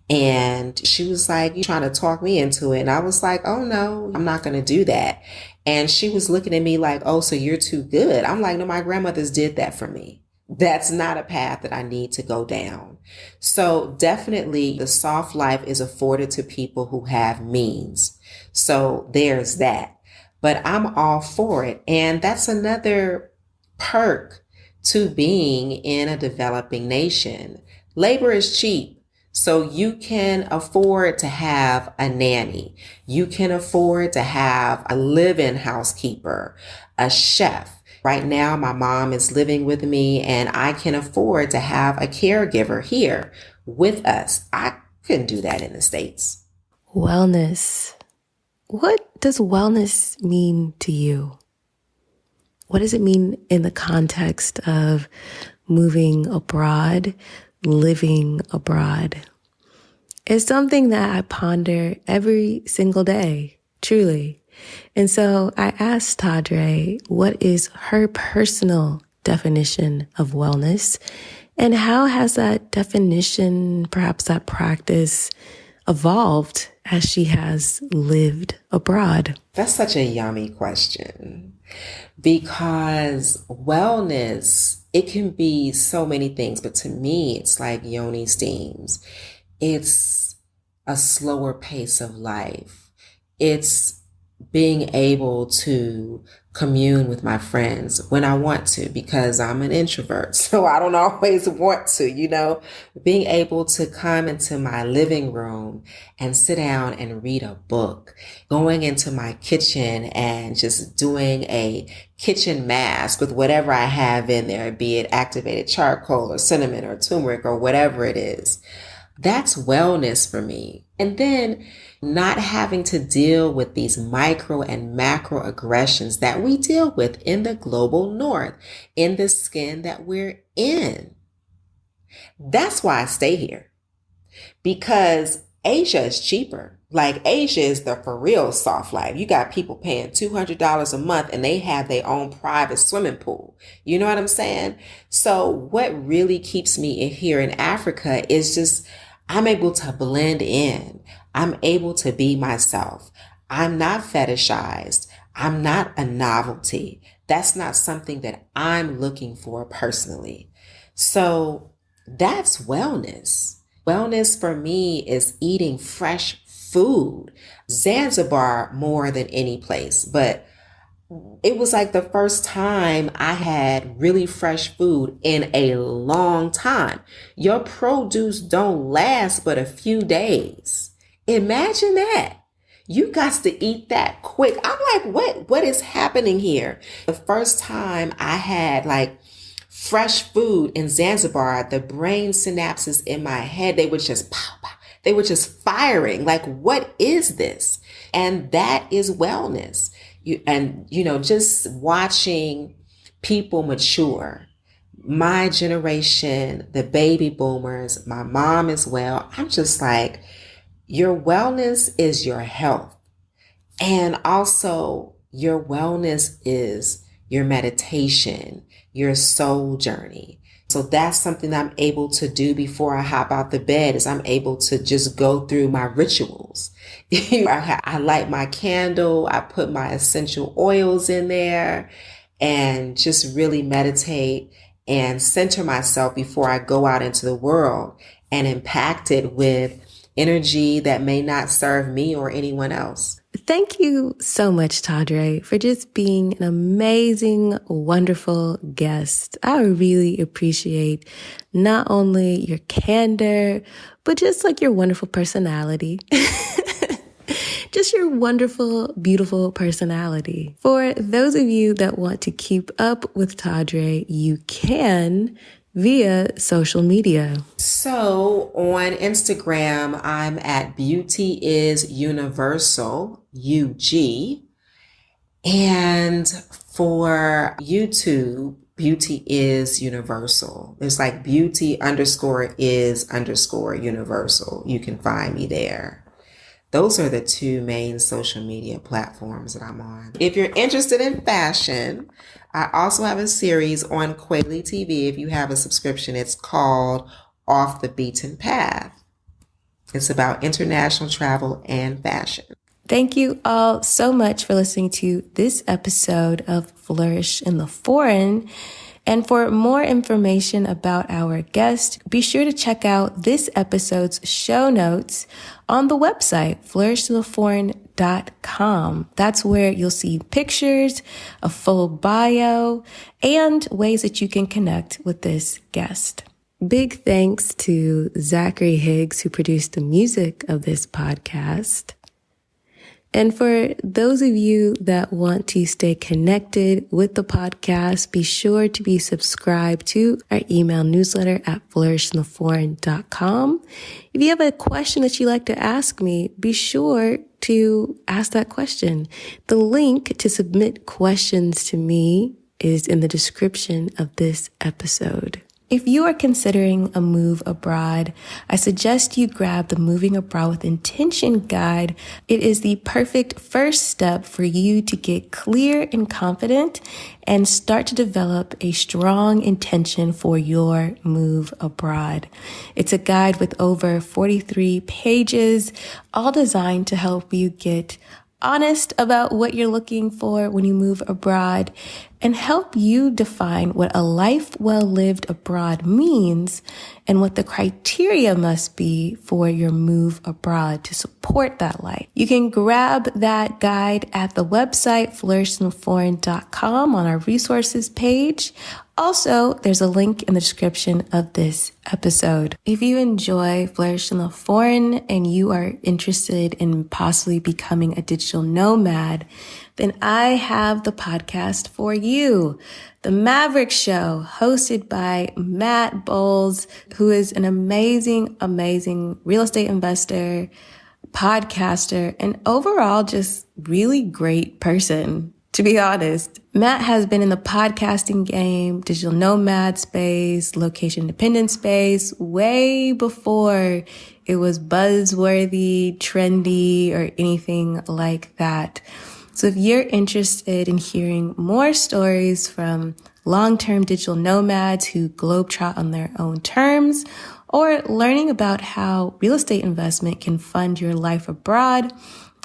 And she was like, you trying to talk me into it? And I was like, oh no, I'm not going to do that. And she was looking at me like, oh, so you're too good. I'm like, no, my grandmothers did that for me. That's not a path that I need to go down. So definitely the soft life is afforded to people who have means. So there's that. But I'm all for it. And that's another perk to being in a developing nation. Labor is cheap. So you can afford to have a nanny. You can afford to have a live-in housekeeper, a chef. Right now, my mom is living with me, and I can afford to have a caregiver here with us. I couldn't do that in the States. Wellness. What does wellness mean to you? What does it mean in the context of moving abroad, living abroad? It's something that I ponder every single day, truly. And so I asked Toddre what is her personal definition of wellness, and how has that definition, perhaps that practice, evolved as she has lived abroad? That's such a yummy question, because wellness, it can be so many things, but to me, it's like yoni steams. It's a slower pace of life. It's being able to commune with my friends when I want to, because I'm an introvert. So I don't always want to, being able to come into my living room and sit down and read a book, going into my kitchen and just doing a kitchen mask with whatever I have in there, be it activated charcoal or cinnamon or turmeric or whatever it is. That's wellness for me. And then not having to deal with these micro and macro aggressions that we deal with in the global north, in the skin that we're in. That's why I stay here, because Asia is cheaper. Like, Asia is the for real soft life. You got people paying $200 a month and they have their own private swimming pool. You know what I'm saying? So what really keeps me here in Africa is just, I'm able to blend in. I'm able to be myself. I'm not fetishized. I'm not a novelty. That's not something that I'm looking for personally. So that's wellness. Wellness for me is eating fresh food. Zanzibar more than any place, but it was like the first time I had really fresh food in a long time. Your produce don't last but a few days. Imagine that. You got to eat that quick. I'm like, what is happening here? The first time I had like fresh food in Zanzibar, the brain synapses in my head, they were just pow, pow. They were just firing. Like, what is this? And that is wellness. Just watching people mature. My generation, the baby boomers, my mom as well. I'm just like, your wellness is your health. And also your wellness is your meditation, your soul journey. So that's something I'm able to do before I hop out the bed, is I'm able to just go through my rituals. I light my candle, I put my essential oils in there and just really meditate and center myself before I go out into the world and impact it with energy that may not serve me or anyone else. Thank you so much, Toddre, for just being an amazing, wonderful guest. I really appreciate not only your candor, but just like your wonderful personality. Just your wonderful, beautiful personality. For those of you that want to keep up with Toddre, you can via social media. So on Instagram, I'm at Beauty is Universal, UG. And for YouTube, Beauty is Universal. It's like beauty _is _universal. You can find me there. Those are the two main social media platforms that I'm on. If you're interested in fashion, I also have a series on Quaily TV. If you have a subscription, it's called Off the Beaten Path. It's about international travel and fashion. Thank you all so much for listening to this episode of Flourish in the Foreign. And for more information about our guest, be sure to check out this episode's show notes on the website, flourishintheforeign.com. That's where you'll see pictures, a full bio, and ways that you can connect with this guest. Big thanks to Zachary Higgs, who produced the music of this podcast. And for those of you that want to stay connected with the podcast, be sure to be subscribed to our email newsletter at flourishintheforeign.com. If you have a question that you'd like to ask me, be sure to ask that question. The link to submit questions to me is in the description of this episode. If you are considering a move abroad, I suggest you grab the Moving Abroad with Intention guide. It is the perfect first step for you to get clear and confident and start to develop a strong intention for your move abroad. It's a guide with over 43 pages, all designed to help you get honest about what you're looking for when you move abroad, and help you define what a life well lived abroad means and what the criteria must be for your move abroad to support that life. You can grab that guide at the website flourishintheforeign.com on our resources page. Also, there's a link in the description of this episode. If you enjoy Flourish in the Foreign and you are interested in possibly becoming a digital nomad, then I have the podcast for you. The Maverick Show, hosted by Matt Bowles, who is an amazing, amazing real estate investor, podcaster, and overall just really great person. To be honest, Matt has been in the podcasting game, digital nomad space, location independent space, way before it was buzzworthy, trendy, or anything like that. So if you're interested in hearing more stories from long-term digital nomads who globetrot on their own terms, or learning about how real estate investment can fund your life abroad,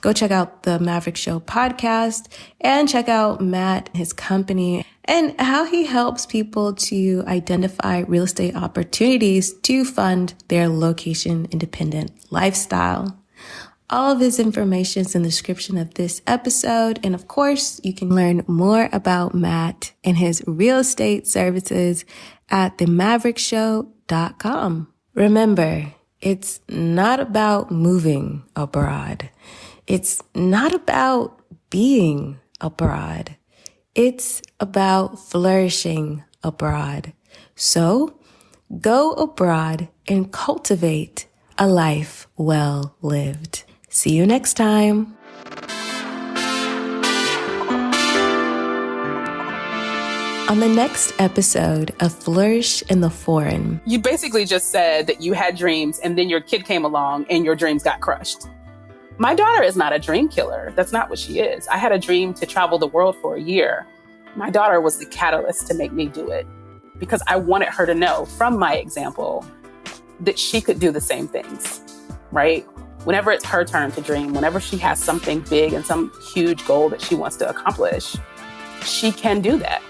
go check out the Maverick Show podcast and check out Matt, his company, and how he helps people to identify real estate opportunities to fund their location-independent lifestyle. All of his information is in the description of this episode. And of course, you can learn more about Matt and his real estate services at themaverickshow.com. Remember, it's not about moving abroad. It's not about being abroad. It's about flourishing abroad. So go abroad and cultivate a life well lived. See you next time. On the next episode of Flourish in the Foreign. You basically just said that you had dreams and then your kid came along and your dreams got crushed. My daughter is not a dream killer. That's not what she is. I had a dream to travel the world for a year. My daughter was the catalyst to make me do it because I wanted her to know from my example that she could do the same things, right? Whenever it's her turn to dream, whenever she has something big and some huge goal that she wants to accomplish, she can do that.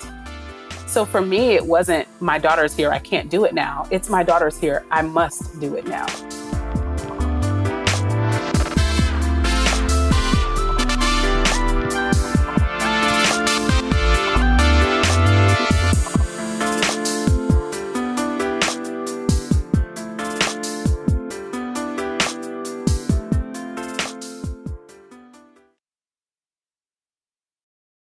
So for me, it wasn't my daughter's here, I can't do it now. It's my daughter's here, I must do it now.